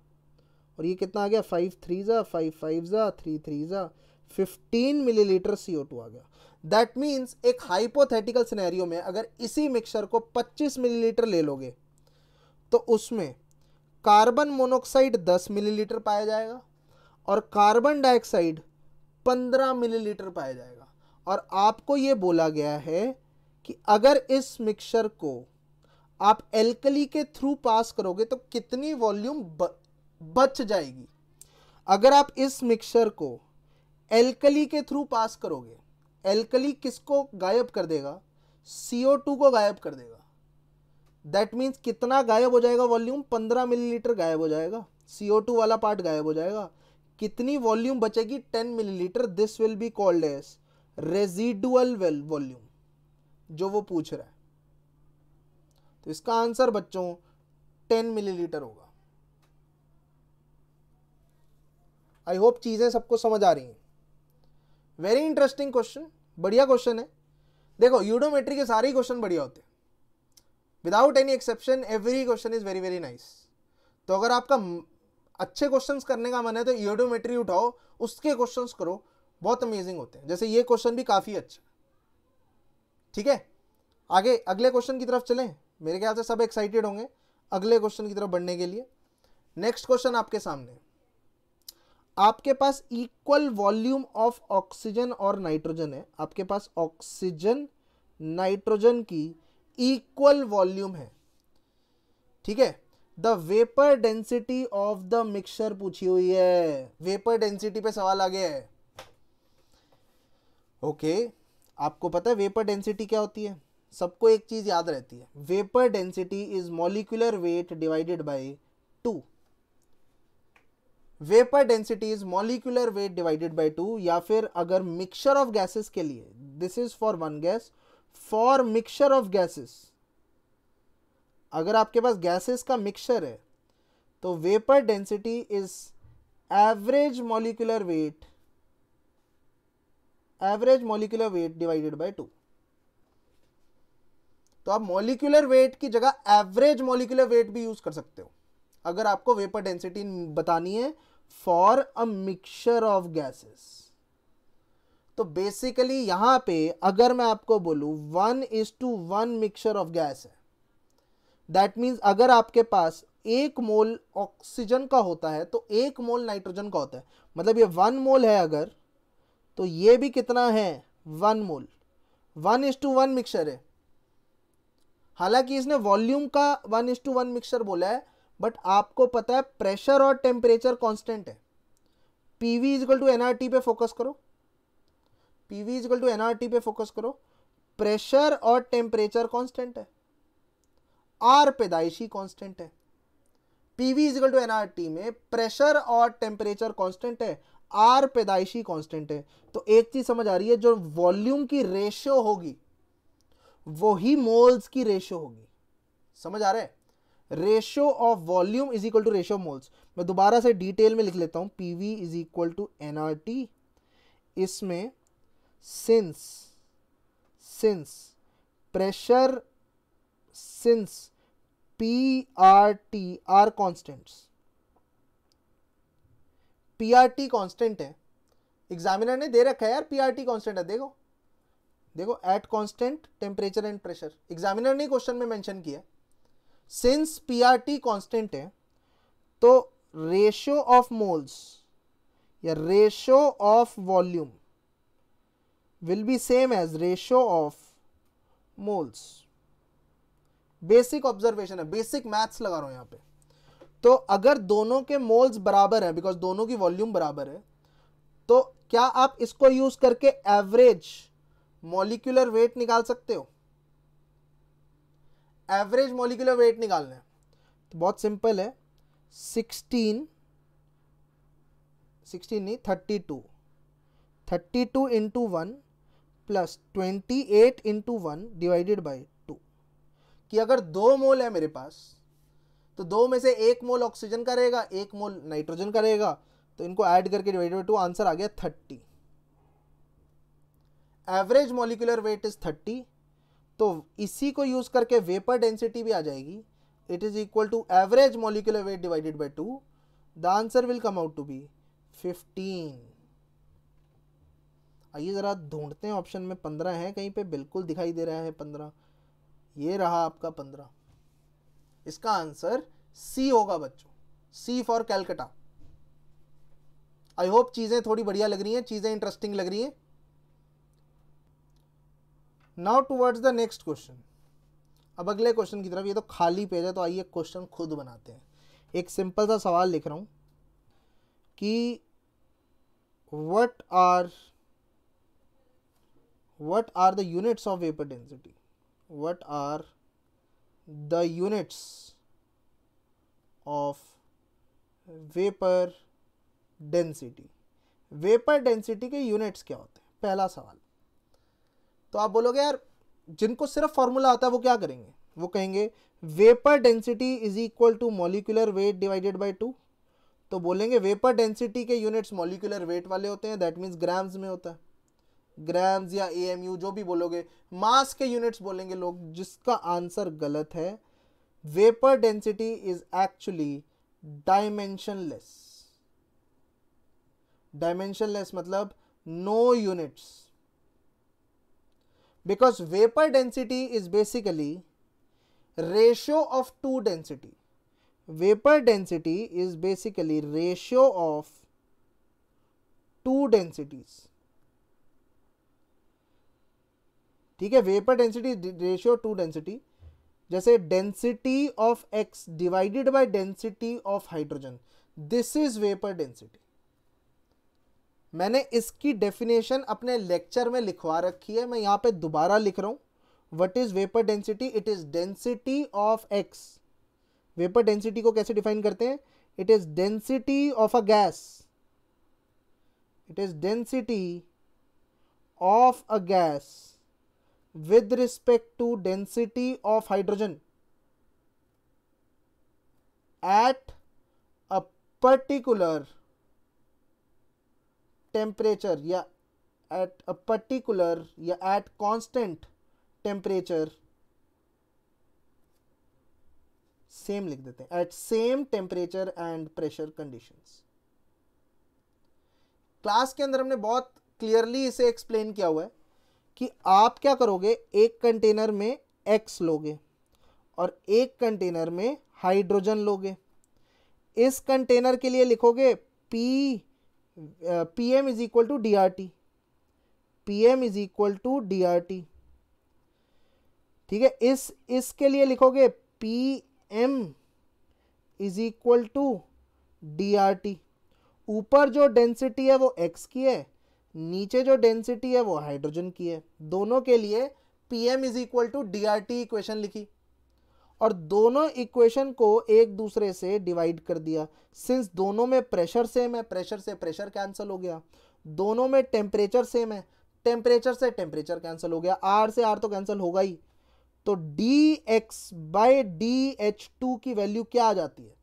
और ये कितना आ गया? 5 3 जा 5 5 जा 3 3 जा 15 मिलीलीटर CO2 आ गया। दैट मीन्स एक हाइपोथेटिकल सिनेरियो में अगर इसी मिक्सचर को 25 मिलीलीटर ले लोगे तो उसमें कार्बन मोनोऑक्साइड 10 मिलीलीटर पाया जाएगा और कार्बन डाइऑक्साइड 15 मिलीलीटर पाया जाएगा। और आपको ये बोला गया है कि अगर इस मिक्सचर को आप एल्कली के थ्रू पास करोगे तो कितनी वॉल्यूम बच जाएगी। अगर आप इस मिक्सचर को एल्कली के थ्रू पास करोगे, एल्कली किसको गायब कर देगा? CO2 को गायब कर देगा। दैट मीन्स कितना गायब हो जाएगा वॉल्यूम? 15 मिलीलीटर गायब हो जाएगा, CO2 वाला पार्ट गायब हो जाएगा। कितनी वॉल्यूम बचेगी? 10 millilitre. This will be called as residual volume, जो वो पूछ रहा है। तो इसका आंसर बच्चों 10 मिलीलीटर होगा। आई होप चीजें सबको समझ आ रही हैं। वेरी इंटरेस्टिंग क्वेश्चन, बढ़िया क्वेश्चन है। देखो यूडोमेट्री के सारे ही क्वेश्चन बढ़िया होते हैं, without any exception every question is very very nice. तो अगर आपका अच्छे क्वेश्चंस करने का मन है तो यूडोमेट्री उठाओ, उसके क्वेश्चंस करो, बहुत अमेजिंग होते हैं। जैसे ये क्वेश्चन भी काफी अच्छा। ठीक है, आगे अगले क्वेश्चन की तरफ चलें। मेरे ख्याल से सब एक्साइटेड होंगे अगले क्वेश्चन की तरफ बढ़ने के लिए। नेक्स्ट क्वेश्चन आपके सामने, आपके पास इक्वल वॉल्यूम ऑफ ऑक्सीजन और नाइट्रोजन है। आपके पास ऑक्सीजन नाइट्रोजन की इक्वल वॉल्यूम है, ठीक है। The vapour density of the mixture पूछी हुई है, वेपर डेंसिटी पे सवाल आ गया है। ओके, आपको पता है वेपर डेंसिटी क्या होती है? सबको एक चीज याद रहती है, vapour density is molecular weight divided by 2। Vapour density is molecular weight divided by 2, या फिर अगर मिक्सचर ऑफ गैसेस के लिए, this is for one gas, for mixture of gases, अगर आपके पास गैसेस का मिक्सचर है तो vapour density is average molecular weight divided by 2। तो आप मॉलिक्यूलर वेट की जगह एवरेज मॉलिक्यूलर वेट भी यूज कर सकते हो अगर आपको वेपर डेंसिटी बतानी है for a mixture of gases. तो बेसिकली यहां पे अगर मैं आपको बोलूं 1:1 मिक्सचर ऑफ गैस है, दैट मीन्स अगर आपके पास 1 मोल ऑक्सीजन का होता है तो 1 मोल नाइट्रोजन का होता है, मतलब ये 1 मोल है अगर, तो ये भी कितना है 1 मोल। 1:1 मिक्सचर है, हालांकि इसने वॉल्यूम का 1:1 मिक्सचर बोला है, बट आपको पता है प्रेशर और टेम्परेचर कांस्टेंट है। पीवी इजिकल टू एनआरटी पे फोकस करो, पीवी इजिकल टू एनआरटी पे फोकस करो, प्रेशर और टेम्परेचर कांस्टेंट है, आर पैदाइशी कांस्टेंट है। पीवी इजिकल टू एनआरटी में प्रेशर और टेम्परेचर कांस्टेंट है, आर पैदाइशी कांस्टेंट है। तो एक चीज समझ आ रही है, जो वॉल्यूम की रेशियो होगी वो ही मोल्स की रेशियो होगी। समझ आ रहा है? Ratio of volume is equal to ratio of moles. मैं दोबारा से डिटेल में लिख लेता हूं, PV is equal to nRT. इसमें since pressure, since PRT are constants, PRT constant है, एग्जामिनर ने दे रखा है यार पीआरटी कांस्टेंट है, देखो देखो, at constant temperature and pressure, examiner ने क्वेश्चन में मेंशन किया। सिंस पीआरटी कांस्टेंट है तो रेशियो ऑफ मोल्स या ratio of volume will be same as ratio of moles. Basic observation है, बेसिक मैथ्स लगा रहा हूं यहां पे। तो अगर दोनों के मोल्स बराबर है, बिकॉज दोनों की वॉल्यूम बराबर है, तो क्या आप इसको यूज करके एवरेज मॉलिक्यूलर वेट निकाल सकते हो? एवरेज मॉलिक्यूलर वेट निकालना है तो बहुत सिंपल है, 16 नहीं 32 into 1 plus 28 into 1 divided by 2। कि अगर 2 मोल है मेरे पास तो 2 में से 1 मोल ऑक्सीजन का रहेगा, 1 मोल नाइट्रोजन का रहेगा, तो इनको ऐड करके डिवाइडेड बाई 2, आंसर आ गया 30। Average molecular wait is 30। तो इसी को यूज करके वेपर डेंसिटी भी आ जाएगी, it is equal to average molecular weight divided by 2। The answer will come out to be 15। आइए जरा ढूंढते हैं, ऑप्शन में 15 है कहीं पे, बिल्कुल दिखाई दे रहा है 15, ये रहा आपका 15। इसका आंसर सी होगा बच्चों, सी फॉर कैलकाटा। आई होप चीजें थोड़ी बढ़िया लग रही हैं, चीजें इंटरेस्टिंग लग रही हैं। Now towards the next question. अब अगले क्वेश्चन की तरफ, ये तो खाली पेज है तो आइए क्वेश्चन खुद बनाते हैं। एक सिंपल सा सवाल लिख रहा हूं कि what are the units of vapor density? What are the units of vapor density? Vapour density के यूनिट्स क्या होते हैं, पहला सवाल। तो आप बोलोगे यार जिनको सिर्फ फॉर्मूला आता है वो क्या करेंगे, वो कहेंगे vapour density is equal to molecular weight divided by 2। तो बोलेंगे वेपर डेंसिटी के यूनिट्स मॉलिक्यूलर वेट वाले होते हैं, दैट मीन्स ग्राम्स में होता है, ग्राम्स या एएमयू जो भी बोलोगे, मास के यूनिट्स बोलेंगे लोग, जिसका आंसर गलत है। Vapour density is actually dimensionless. Dimensionless मतलब no units, because vapour density is basically ratio of two density. Vapor density is basically ratio of two densities. ठीक है, vapour density ratio two density, जैसे density of X divided by density of hydrogen, this is vapour density. मैंने इसकी डेफिनेशन अपने लेक्चर में लिखवा रखी है, मैं यहां पे दोबारा लिख रहा हूं। What is vapour density? It is density of x. Vapour density को कैसे डिफाइन करते हैं? It is density of a gas, it is density of a gas with respect to density of hydrogen at a particular temperature या at a particular या at constant temperature, same लिख देते हैं, at same temperature and pressure conditions। Class के अंदर हमने बहुत क्लियरली इसे एक्सप्लेन किया हुआ है कि आप क्या करोगे, एक कंटेनर में X लोगे और एक कंटेनर में हाइड्रोजन लोगे। इस कंटेनर के लिए लिखोगे PM is equal to D R T, PM is equal to D R T. ठीक है, इसके लिए लिखोगे PM is equal to D R T. ऊपर जो डेंसिटी है वो X की है, नीचे जो डेंसिटी है वो हाइड्रोजन की है। दोनों के लिए PM is equal to D R T equation लिखी और दोनों इक्वेशन को एक दूसरे से डिवाइड कर दिया। सिंस दोनों में प्रेशर सेम है, प्रेशर से प्रेशर कैंसिल हो गया। दोनों में टेम्परेचर सेम है, टेम्परेचर से टेम्परेचर कैंसिल हो गया। R से R तो कैंसिल होगा ही, तो dx बाय dH2 की वैल्यू क्या आ जाती है?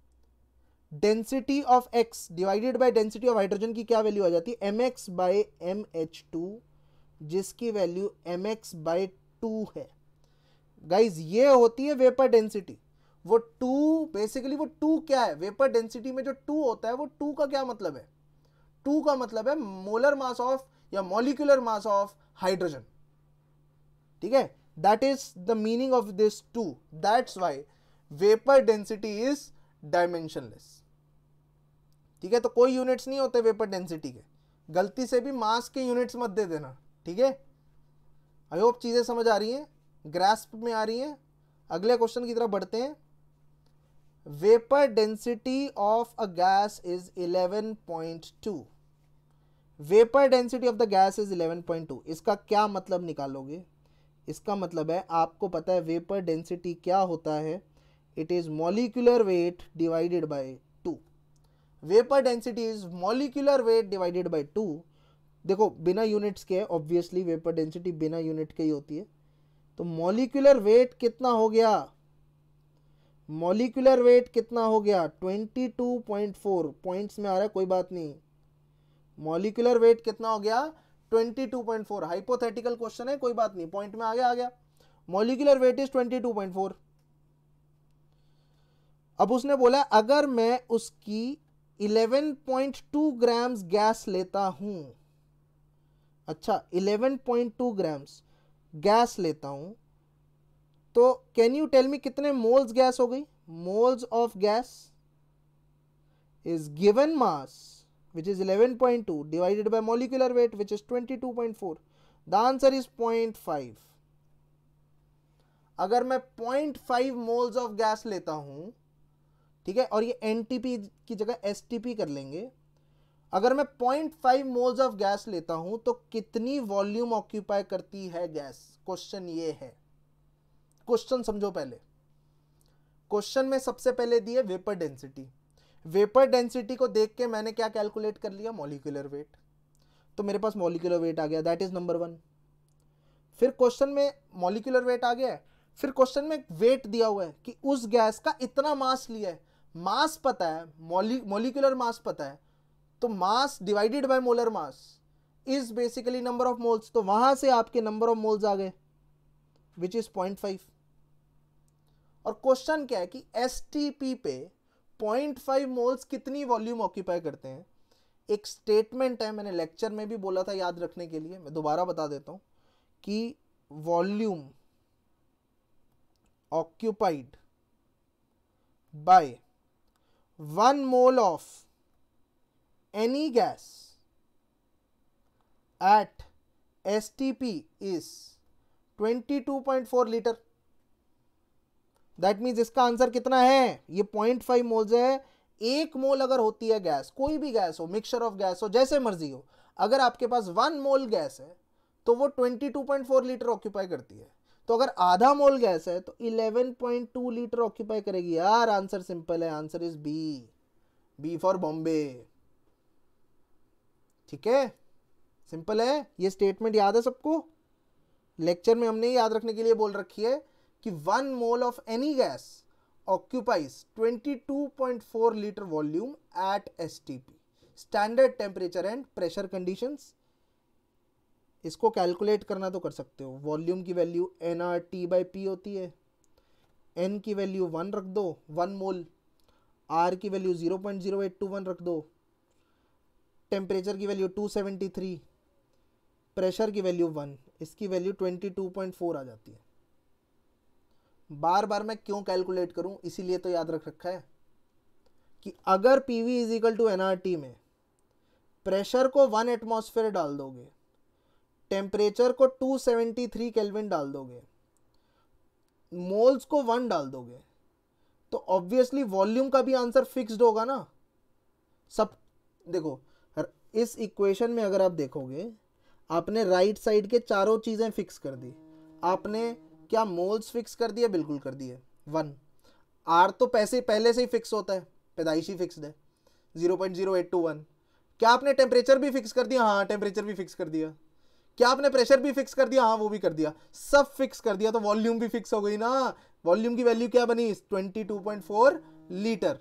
Density of X divided by density of hydrogen की क्या वैल्यू आ जाती है? mx बाय MH2, जिसकी वैल्यू mx बाय 2 है। गाइज ये होती है वेपर डेंसिटी। वो 2 बेसिकली, वो 2 क्या है? वेपर डेंसिटी में जो 2 होता है, वो 2 का क्या मतलब है? 2 का मतलब है मोलर मास ऑफ या मॉलिक्यूलर मास ऑफ हाइड्रोजन। ठीक है, that is the meaning of this 2। That's why vapour density is dimensionless. ठीक है, तो कोई यूनिट्स नहीं होते वेपर डेंसिटी के, गलती से भी मास के यूनिट्स मत दे देना। ठीक है, आई होप चीजें समझ आ रही हैं, ग्रास्प में आ रही हैं। अगले क्वेश्चन की तरफ बढ़ते हैं। Vapour density of a gas is 11.2। Vapour density of the gas is 11.2। इसका क्या मतलब निकालोगे? इसका मतलब है, आपको पता है वेपर डेंसिटी क्या होता है? It is molecular weight divided by 2। Vapour density is molecular weight divided by 2। देखो बिना यूनिट्स के है, ऑब्वियसली वेपर डेंसिटी बिना यूनिट के ही होती है। तो मॉलिक्यूलर वेट कितना हो गया? मॉलिक्यूलर वेट कितना हो गया? 22.4। पॉइंट्स में आ रहा है, कोई बात नहीं। मॉलिक्यूलर वेट कितना हो गया? 22.4। हाइपोथेटिकल क्वेश्चन है, कोई बात नहीं, पॉइंट में आ गया। Molecular weight is 22.4। अब उसने बोला अगर मैं उसकी 11.2 ग्राम्स गैस लेता हूं, अच्छा 11.2 ग्राम्स गैस लेता हूं, तो कैन यू टेल मी कितने मोल्स गैस हो गई? Moles of gas is given mass which is 11.2 divided by molecular weight which is 22.4. the answer is 0.5. अगर मैं 0.5 मोल्स ऑफ गैस लेता हूं, ठीक है, और ये एनटीपी की जगह एसटीपी कर लेंगे। अगर मैं 0.5 मोल्स ऑफ गैस लेता हूं तो कितनी वॉल्यूम ऑक्यूपाई करती है गैस? क्वेश्चन ये है। क्वेश्चन समझो पहले। क्वेश्चन में सबसे पहले दिए वेपर डेंसिटी। वेपर डेंसिटी को देख के मैंने क्या कैलकुलेट कर लिया? Molecular weight. तो मेरे पास मॉलिक्यूलर वेट आ गया, दैट इज नंबर 1। फिर क्वेश्चन में मॉलिक्यूलर वेट आ गया है, फिर क्वेश्चन में वेट दिया हुआ है कि उस गैस का इतना मास लिया है। मास पता है, मॉलिक्यूलर मास पता है, तो मास divided by molar mass is basically number of moles. तो वहां से आपके नंबर ऑफ मोल्स आ गए विच इज 0.5। और क्वेश्चन क्या है कि एसटीपी पे 0.5 मोल्स कितनी वॉल्यूम ऑक्यूपाई करते हैं? एक स्टेटमेंट है, मैंने लेक्चर में भी बोला था याद रखने के लिए, मैं दोबारा बता देता हूं कि volume occupied by 1 mole of any gas at STP is 22.4 litre. That means इसका आंसर कितना है, ये 0.5 मोल्स है। एक मोल अगर होती है गैस, कोई भी गैस हो, मिक्सचर ऑफ गैस हो, जैसे मर्जी हो, अगर आपके पास 1 मोल गैस है तो वो 22.4 लीटर ऑक्यूपाई करती है। तो अगर आधा मोल गैस है तो 11.2 लीटर ऑक्यूपाई करेगी। यार आंसर सिंपल है, answer is B, B for Bombay. ठीक है, सिंपल है। ये स्टेटमेंट याद है सबको? लेक्चर में हमने याद रखने के लिए बोल रखी है कि 1 mole of any gas occupies 22.4 litre volume at STP, standard temperature and pressure conditions. इसको कैलकुलेट करना तो कर सकते हो। वॉल्यूम की वैल्यू nRT/P होती है। n की वैल्यू 1 रख दो, 1 मोल। r की वैल्यू 0.0821 रख दो। टेम्परेचर की वैल्यू 273, प्रेशर की वैल्यू 1, इसकी वैल्यू 22.4 आ जाती है। बार बार मैं क्यों कैलकुलेट करूं, इसीलिए तो याद रख रखा है कि अगर PV is equal to nRT में प्रेशर को 1 एटमॉस्फेयर डाल दोगे, टेम्परेचर को 273 केल्विन डाल दोगे, मोल्स को 1 डाल दोगे, तो ऑब्वियसली वॉल्यूम का भी आंसर फिक्स्ड होगा ना। सब देखो, इस इक्वेशन में अगर आप देखोगे, आपने राइट साइड के चारों चीजें फिक्स कर दी। आपने क्या मोल्स फिक्स कर दिए? बिल्कुल कर दिए। 1 आर तो पहले से ही फिक्स होता है, पैदाइशी फिक्स्ड है 0.0821। क्या आपने टेम्परेचर भी फिक्स कर दिया? हाँ टेम्परेचर भी फिक्स कर दिया। क्या आपने प्रेशर भी फिक्स कर दिया? हाँ वो भी कर दिया। सब फिक्स कर दिया तो वॉल्यूम भी फिक्स हो गई ना। वॉल्यूम की वैल्यू क्या बनी? 22.4 लीटर।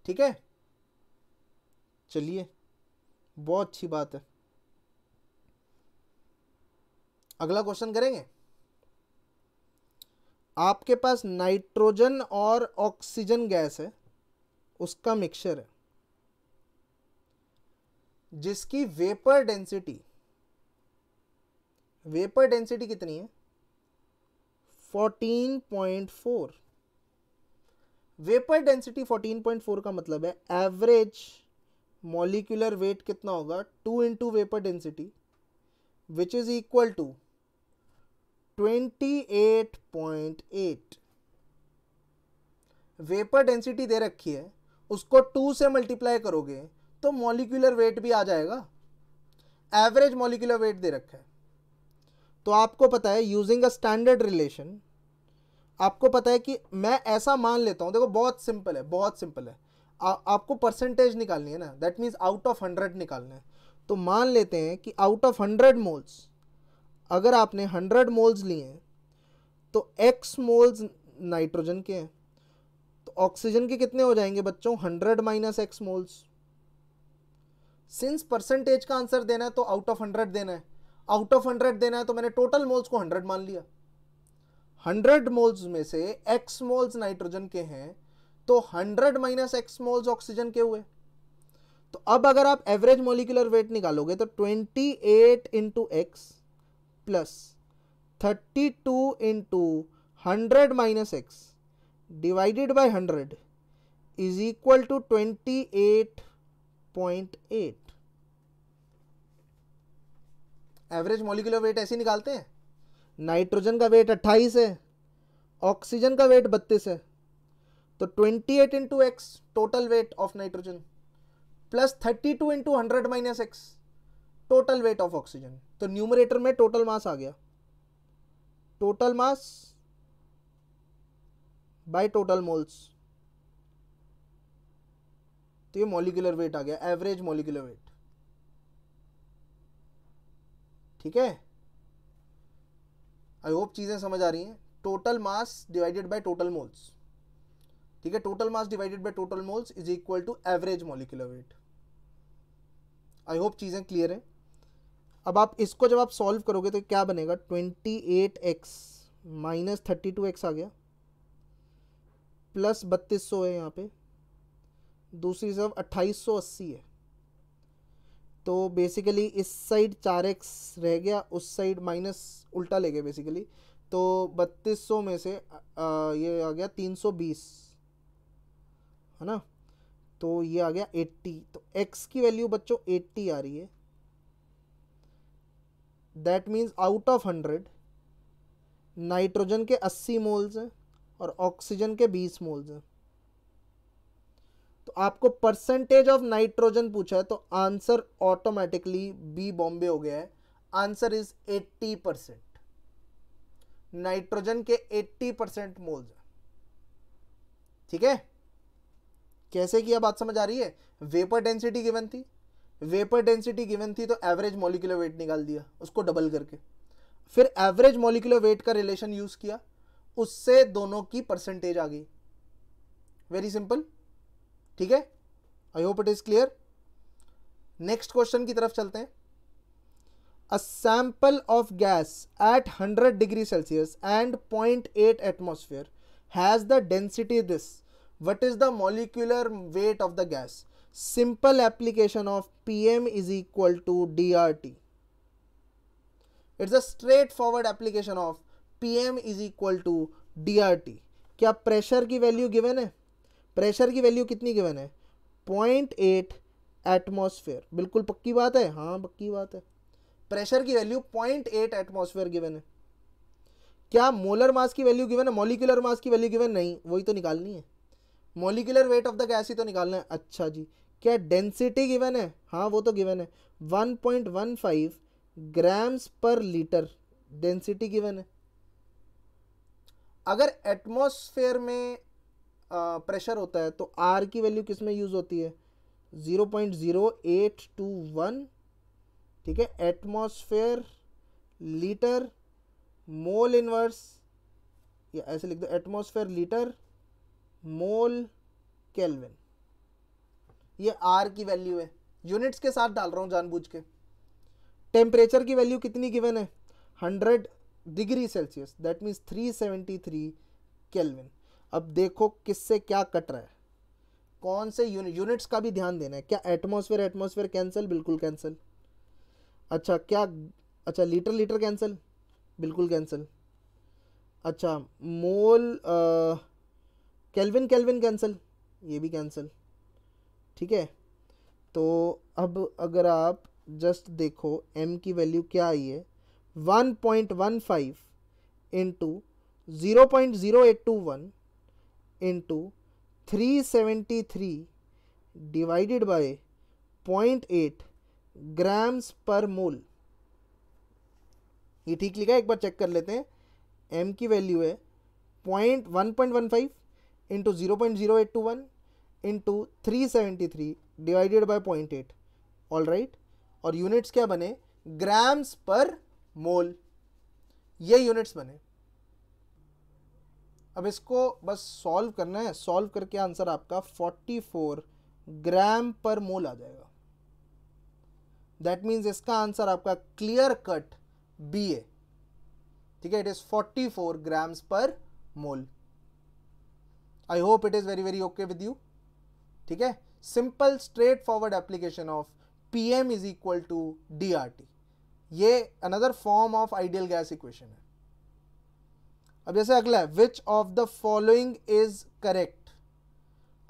ठीक है, चलिए बहुत अच्छी बात है। अगला क्वेश्चन करेंगे। आपके पास नाइट्रोजन और ऑक्सीजन गैस है, उसका मिक्सचर है जिसकी वेपर डेंसिटी कितनी है? 14.4। वेपर डेंसिटी 14.4 का मतलब है एवरेज मॉलिक्यूलर वेट कितना होगा? 2 into vapour density which is equal to 28.8। Vapour density दे रखी है, उसको 2 से मल्टीप्लाई करोगे तो मॉलिक्यूलर वेट भी आ जाएगा। एवरेज मॉलिक्यूलर वेट दे रखा है, तो आपको पता है यूजिंग अ स्टैंडर्ड रिलेशन, आपको पता है कि मैं ऐसा मान लेता हूं। देखो बहुत सिंपल है, बहुत सिंपल है। आपको परसेंटेज निकालनी है ना, दैट मीन्स आउट ऑफ 100 निकालना है। तो मान लेते हैं कि आउट ऑफ 100 मोल्स, अगर आपने 100 मोल्स लिए हैं तो x मोल्स नाइट्रोजन के हैं, तो ऑक्सीजन के कितने हो जाएंगे बच्चों? 100 minus x moles. Since percentage का आंसर देना है तो आउट ऑफ 100 देना है। आउट ऑफ 100 देना है तो मैंने टोटल मोल्स को 100 मान लिया। 100 मोल्स में से x मोल्स नाइट्रोजन के हैं तो 100 माइनस x मोल्स ऑक्सीजन के हुए। तो अब अगर आप एवरेज मॉलिक्यूलर वेट निकालोगे तो 28 into x plus 32 into 100 minus x divided by 100 is equal to 28.8। Average molecular weight ऐसे निकालते हैं। नाइट्रोजन का वेट 28 है, ऑक्सीजन का वेट 32 है, तो 28 into x total weight of nitrogen plus 32 into 100 minus x total weight of oxygen. तो न्यूमरेटर में टोटल मास आ गया, total mass by total moles, तो ये मॉलिक्यूलर वेट आ गया, एवरेज मॉलिक्यूलर वेट। ठीक है, आई होप चीजें समझ आ रही हैं। Total mass divided by total moles, ठीक है, total mass divided by total moles is equal to average molecular weight. I hope चीजें क्लियर है। अब आप इसको जब आप सॉल्व करोगे तो क्या बनेगा? 28x माइनस 32x आ गया, प्लस 3200 है यहाँ पे, दूसरी तरफ 2880 है। तो बेसिकली इस साइड 4x रह गया, उस साइड माइनस उल्टा ले गए बेसिकली। तो 3200 में से ये आ गया 320, है ना, तो ये आ गया 80। तो x की वैल्यू बच्चों 80 आ रही है। That means out of 100 nitrogen के 80 मोल्स हैं और ऑक्सीजन के 20 मोल्स हैं। तो आपको परसेंटेज ऑफ नाइट्रोजन पूछा है तो आंसर ऑटोमेटिकली बी बॉम्बे हो गया है। Answer is 80%। नाइट्रोजन के 80% मोल्स हैं। ठीक है, कैसे किया बात समझ आ रही है? वेपर डेंसिटी गिवन थी, वेपर डेंसिटी गिवन थी तो एवरेज मॉलिक्यूलर वेट निकाल दिया उसको डबल करके, फिर एवरेज मॉलिक्यूलर वेट का रिलेशन यूज किया, उससे दोनों की परसेंटेज आ गई। Very simple. ठीक है, I hope it is clear. Next question की तरफ चलते हैं। A sample of gas at 100 degree Celsius and 0.8 atmosphere has the density this. What is the molecular weight of the gas? Simple application of PM is equal to DRT. It's a straightforward application of PM is equal to DRT. क्या प्रेशर की वैल्यू गिवन है? प्रेशर की वैल्यू कितनी गिवन है? 0.8 एटमॉस्फेयर। बिल्कुल पक्की बात है, हाँ पक्की बात है। प्रेशर की वैल्यू 0.8 एटमॉस्फेयर गिवन है। क्या मोलर मास की वैल्यू गिवन है? मॉलिक्यूलर मास की वैल्यू गिवन नहीं, वही तो निकालनी है। Molecular weight of the gas ही तो निकालना है। अच्छा जी, क्या डेंसिटी गिवन है? हाँ वो तो गिवन है, 1.15 ग्राम्स पर लीटर डेंसिटी गिवन है। अगर एटमॉस्फेयर में प्रेशर होता है तो आर की वैल्यू किस में यूज होती है? 0.0821। ठीक है, एटमॉस्फेयर लीटर मोल इनवर्स, या ऐसे लिख दो एटमॉस्फेयर लीटर मोल केल्विन। ये आर की वैल्यू है, यूनिट्स के साथ डाल रहा हूं जानबूझ के। टेम्परेचर की वैल्यू कितनी गिवन है? 100 degree Celsius, that means 373 kelvin. अब देखो किससे क्या कट रहा है, कौन से यूनिट्स का भी ध्यान देना है। क्या एटमॉस्फेयर एटमॉस्फेयर कैंसिल? बिल्कुल कैंसिल। अच्छा क्या, अच्छा लीटर लीटर कैंसिल? बिल्कुल कैंसिल। अच्छा मोल केल्विन केल्विन कैंसिल? ये भी कैंसिल। ठीक है, तो अब अगर आप जस्ट देखो m की वैल्यू क्या आई है, 1.15 into 0.0821 into 373 divided by 0.8 grams पर मोल। ये ठीक लिखा है, एक बार चेक कर लेते हैं। m की वैल्यू है 1.15 into 0.0821 into 373 divided by 0.8। All right, और यूनिट्स क्या बने? ग्राम्स पर मोल, ये यूनिट्स बने। अब इसको बस सॉल्व करना है, सॉल्व करके आंसर आपका 44 ग्राम पर मोल आ जाएगा। दैट मीन्स इसका आंसर आपका क्लियर कट बी है। ठीक है, इट इज 44 ग्राम्स पर mole. I hope it is very very okay with you. ठीक है, simple straightforward application of PM is equal to DRT। ये another form of ideal gas equation है। अब जैसे अगला है, which of the following is correct?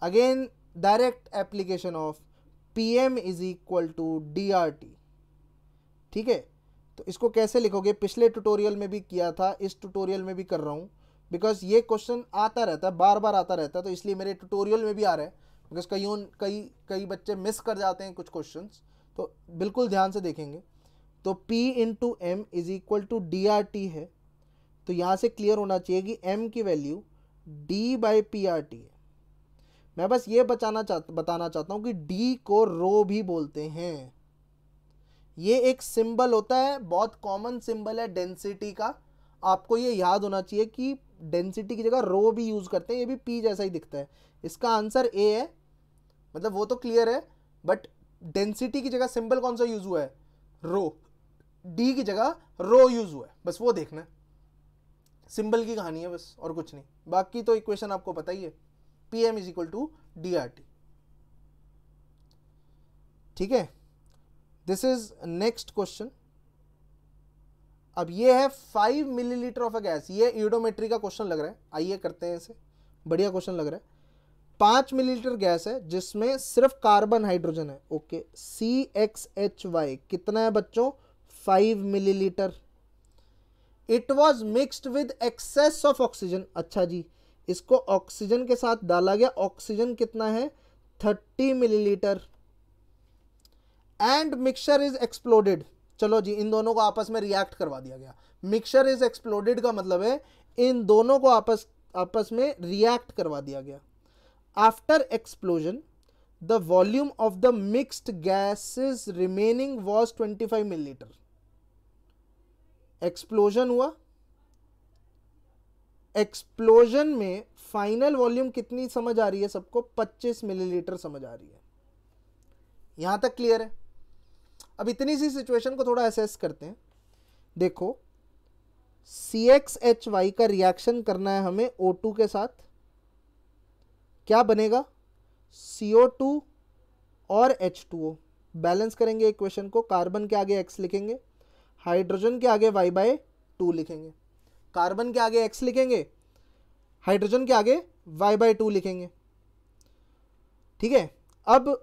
Again direct application of PM is equal to DRT। ठीक है, तो इसको कैसे लिखोगे? पिछले ट्यूटोरियल में भी किया था, इस ट्यूटोरियल में भी कर रहा हूं, बिकॉज ये क्वेश्चन आता रहता है, बार बार आता रहता है, तो इसलिए मेरे ट्यूटोरियल में भी आ रहा है। बिकॉज कई बच्चे मिस कर जाते हैं कुछ क्वेश्चंस, तो बिल्कुल ध्यान से देखेंगे। तो P into M is equal to DRT है, तो यहाँ से क्लियर होना चाहिए कि M की वैल्यू D बाई PRT है। मैं बस ये बताना चाहता हूँ कि D को रो भी बोलते हैं। ये एक सिंबल होता है, बहुत कॉमन सिंबल है डेंसिटी का। आपको ये याद होना चाहिए कि डेंसिटी की जगह रो भी यूज करते हैं, ये भी P जैसा ही दिखता है। इसका आंसर A है, मतलब वो तो क्लियर है, बट डेंसिटी की जगह सिंबल कौन सा यूज हुआ है? रो। D की जगह रो यूज हुआ है, बस वो देखना है। सिंबल की कहानी है बस, और कुछ नहीं। बाकी तो इक्वेशन आपको पता ही है, PM is equal to DRT। ठीक है, दिस इज नेक्स्ट क्वेश्चन। अब ये है 5 मिलीलीटर ऑफ अ गैस। ये ईडोमेट्री का क्वेश्चन लग रहा है, आइए करते हैं इसे। बढ़िया क्वेश्चन लग रहा है। 5 मिलीलीटर गैस है जिसमें सिर्फ कार्बन हाइड्रोजन है। ओके, CXHY कितना है बच्चों? 5 millilitre. It was mixed with excess of oxygen. अच्छा जी, इसको ऑक्सीजन के साथ डाला गया। ऑक्सीजन कितना है? 30 millilitre. And mixture is exploded. चलो जी, इन दोनों को आपस में रिएक्ट करवा दिया गया। मिक्सचर इज एक्सप्लोडेड का मतलब है इन दोनों को आपस में रिएक्ट करवा दिया गया। After explosion the volume of the mixed gases remaining was 25 millilitre. Explosion हुआ, एक्सप्लोजन में फाइनल वॉल्यूम कितनी समझ आ रही है सबको? 25 मिलीलीटर समझ आ रही है। यहां तक क्लियर है? अब इतनी सी सिचुएशन को थोड़ा असेस करते हैं। देखो, CXHY का रिएक्शन करना है हमें O2 के साथ। क्या बनेगा? CO2 और H2O। बैलेंस करेंगे इक्वेशन को। कार्बन के आगे X लिखेंगे, हाइड्रोजन के आगे Y/2 लिखेंगे। कार्बन के आगे X लिखेंगे, हाइड्रोजन के आगे Y/2 लिखेंगे। ठीक है। अब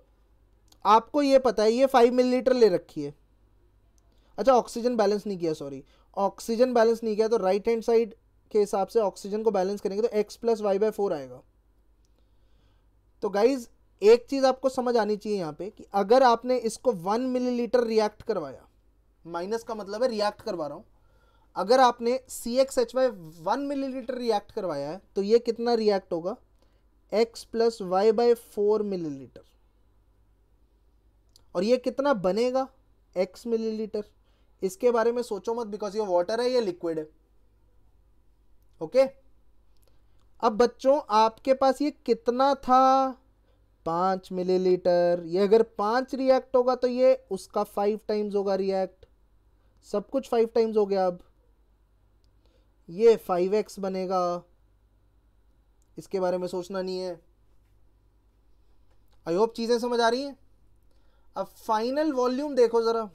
आपको ये पता है ये 5 मिलीलीटर ले रखी है। अच्छा, ऑक्सीजन बैलेंस नहीं किया, सॉरी, ऑक्सीजन बैलेंस नहीं किया, तो राइट हैंड साइड के हिसाब से ऑक्सीजन को बैलेंस करेंगे तो X + Y/4 आएगा। तो गाइज एक चीज आपको समझ आनी चाहिए यहाँ पे कि अगर आपने इसको 1 मिलीलीटर रिएक्ट करवाया, माइनस का मतलब है रिएक्ट करवा रहा हूं, अगर आपने CXHY 1 मिलीलीटर रिएक्ट करवाया है तो ये कितना रिएक्ट होगा? X + Y/4 millilitre. और ये कितना बनेगा? X millilitre. इसके बारे में सोचो मत, बिकॉज ये वाटर है, ये लिक्विड है। ओके। अब बच्चों आपके पास ये कितना था? 5 मिलीलीटर। ये अगर 5 रिएक्ट होगा तो ये उसका 5 टाइम्स होगा रिएक्ट। सब कुछ 5 टाइम्स हो गया। अब ये 5x बनेगा। इसके बारे में सोचना नहीं है। आई होप चीजें समझ आ रही हैं। अब फाइनल वॉल्यूम देखो जरा।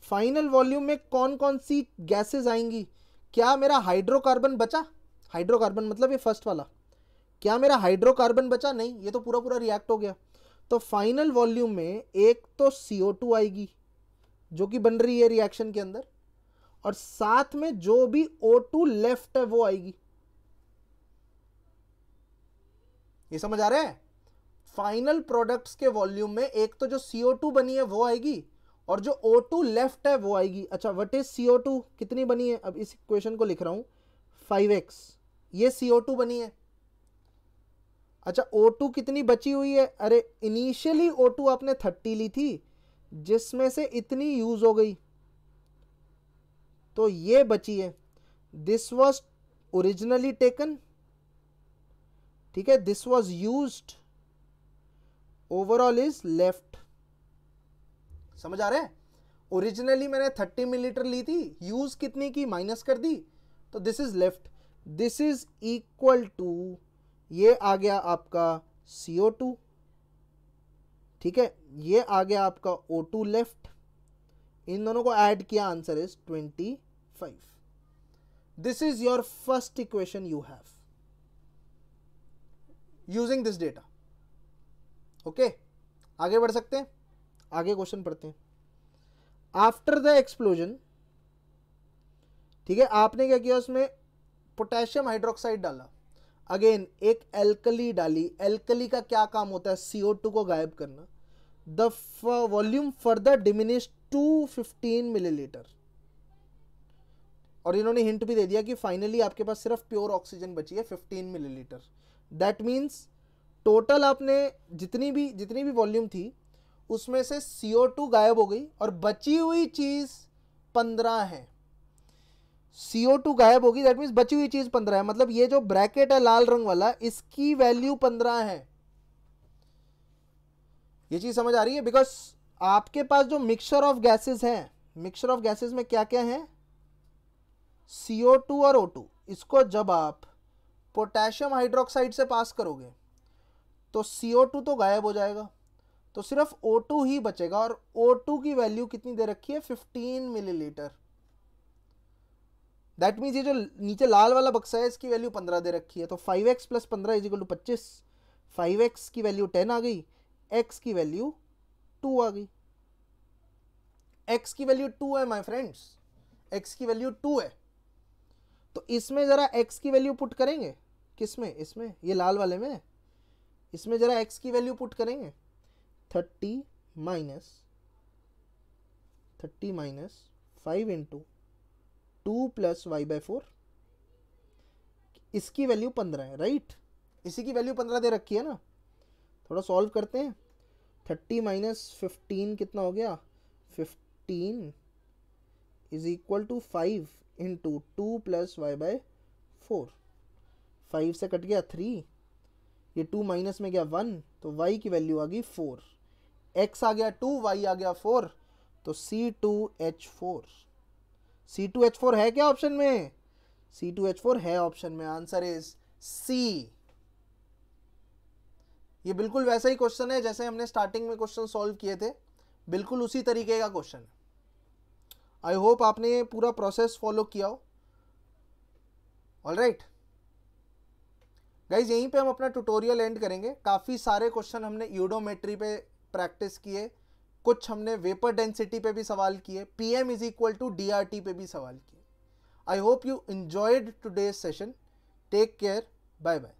फाइनल वॉल्यूम में कौन कौन सी गैसेस आएंगी? क्या मेरा हाइड्रोकार्बन बचा? हाइड्रोकार्बन मतलब ये फर्स्ट वाला। क्या मेरा हाइड्रोकार्बन बचा? नहीं, ये तो पूरा पूरा रिएक्ट हो गया। तो फाइनल वॉल्यूम में एक तो CO2 आएगी जो कि बन रही है रिएक्शन के अंदर, और साथ में जो भी O2 लेफ्ट है वो आएगी। ये समझ आ रहा है? फाइनल प्रोडक्ट्स के वॉल्यूम में एक तो जो CO2 बनी है वो आएगी और जो O2 लेफ्ट है वो आएगी। अच्छा, व्हाट इज CO2? कितनी बनी है? अब इस इक्वेशन को लिख रहा हूं 5x। ये CO2 बनी है। अच्छा, O2 कितनी बची हुई है? अरे इनिशियली O2 आपने 30 ली थी, जिसमें से इतनी यूज हो गई, तो ये बची है। दिस वॉज ओरिजिनली टेकन, ठीक है, this was used, overall is left. समझ आ रहा है? ओरिजिनली मैंने 30 मिलीलीटर ली थी, यूज कितनी की? माइनस कर दी, तो this is left. This is equal to, ये आ गया आपका CO2, ठीक है, ये आ गया आपका O2 लेफ्ट। इन दोनों को ऐड किया, answer is 25। This is your first equation you have using this data. Okay, आगे बढ़ सकते हैं, आगे क्वेश्चन पढ़ते हैं। आफ्टर द एक्सप्लोजन, ठीक है, आपने क्या किया? उसमें पोटेशियम हाइड्रोक्साइड डाला, अगेन एक एल्कली डाली। एल्कली का क्या काम होता है? CO2 को गायब करना। The volume further diminish to 15 millilitre. और इन्होंने हिंट भी दे दिया कि फाइनली आपके पास सिर्फ प्योर ऑक्सीजन बची है 15 मिलीलीटर। दैट मीन्स टोटल आपने जितनी भी वॉल्यूम थी उसमें से CO2 गायब हो गई और बची हुई चीज 15 है। CO2 गायब होगी, दैट मीन्स बची हुई चीज 15 है। मतलब ये जो ब्रैकेट है लाल रंग वाला, इसकी वैल्यू 15 है। ये चीज समझ आ रही है? बिकॉज आपके पास जो मिक्सचर ऑफ गैसेस है, मिक्सचर ऑफ गैसेस में क्या क्या है? CO2 और O2। इसको जब आप पोटेशियम हाइड्रोक्साइड से पास करोगे तो CO2 तो गायब हो जाएगा, तो सिर्फ O2 ही बचेगा। और O2 की वैल्यू कितनी दे रखी है? 15 मिलीलीटर। दैट मीन्स ये जो नीचे लाल वाला बक्सा है इसकी वैल्यू 15 दे रखी है। तो 5x + 15 = 25। 5x की वैल्यू 10 आ गई, x की वैल्यू 2 आ गई। x की वैल्यू 2 है माय फ्रेंड्स, x की वैल्यू 2 है। तो इसमें जरा x की वैल्यू पुट करेंगे, किसमें, इसमें, ये लाल वाले में, इसमें जरा x की वैल्यू पुट करेंगे। 30 माइनस 5 इंटू 2 प्लस y/4, इसकी वैल्यू 15 है, राइट, इसी की वैल्यू 15 दे रखी है ना। थोड़ा सॉल्व करते हैं। 30 माइनस 15 कितना हो गया, 15 is equal to 5 into 2 plus y/4, 5 से कट गया 3, ये 2 माइनस में गया 1, तो y की वैल्यू आ गई 4, x आ गया 2, y आ गया 4, तो C2H4, C2H4 है क्या ऑप्शन में, C2H4 है ऑप्शन में, आंसर इज C। ये बिल्कुल वैसा ही क्वेश्चन है जैसे हमने स्टार्टिंग में क्वेश्चन सॉल्व किए थे, बिल्कुल उसी तरीके का क्वेश्चन है। आई होप आपने पूरा प्रोसेस फॉलो किया हो। ऑलराइट गाइज, यहीं पे हम अपना ट्यूटोरियल एंड करेंगे। काफ़ी सारे क्वेश्चन हमने यूडोमेट्री पे प्रैक्टिस किए, कुछ हमने वेपर डेंसिटी पे भी सवाल किए, PM is equal to DRT पे भी सवाल किए। I hope you enjoyed today's session. Take care. Bye bye.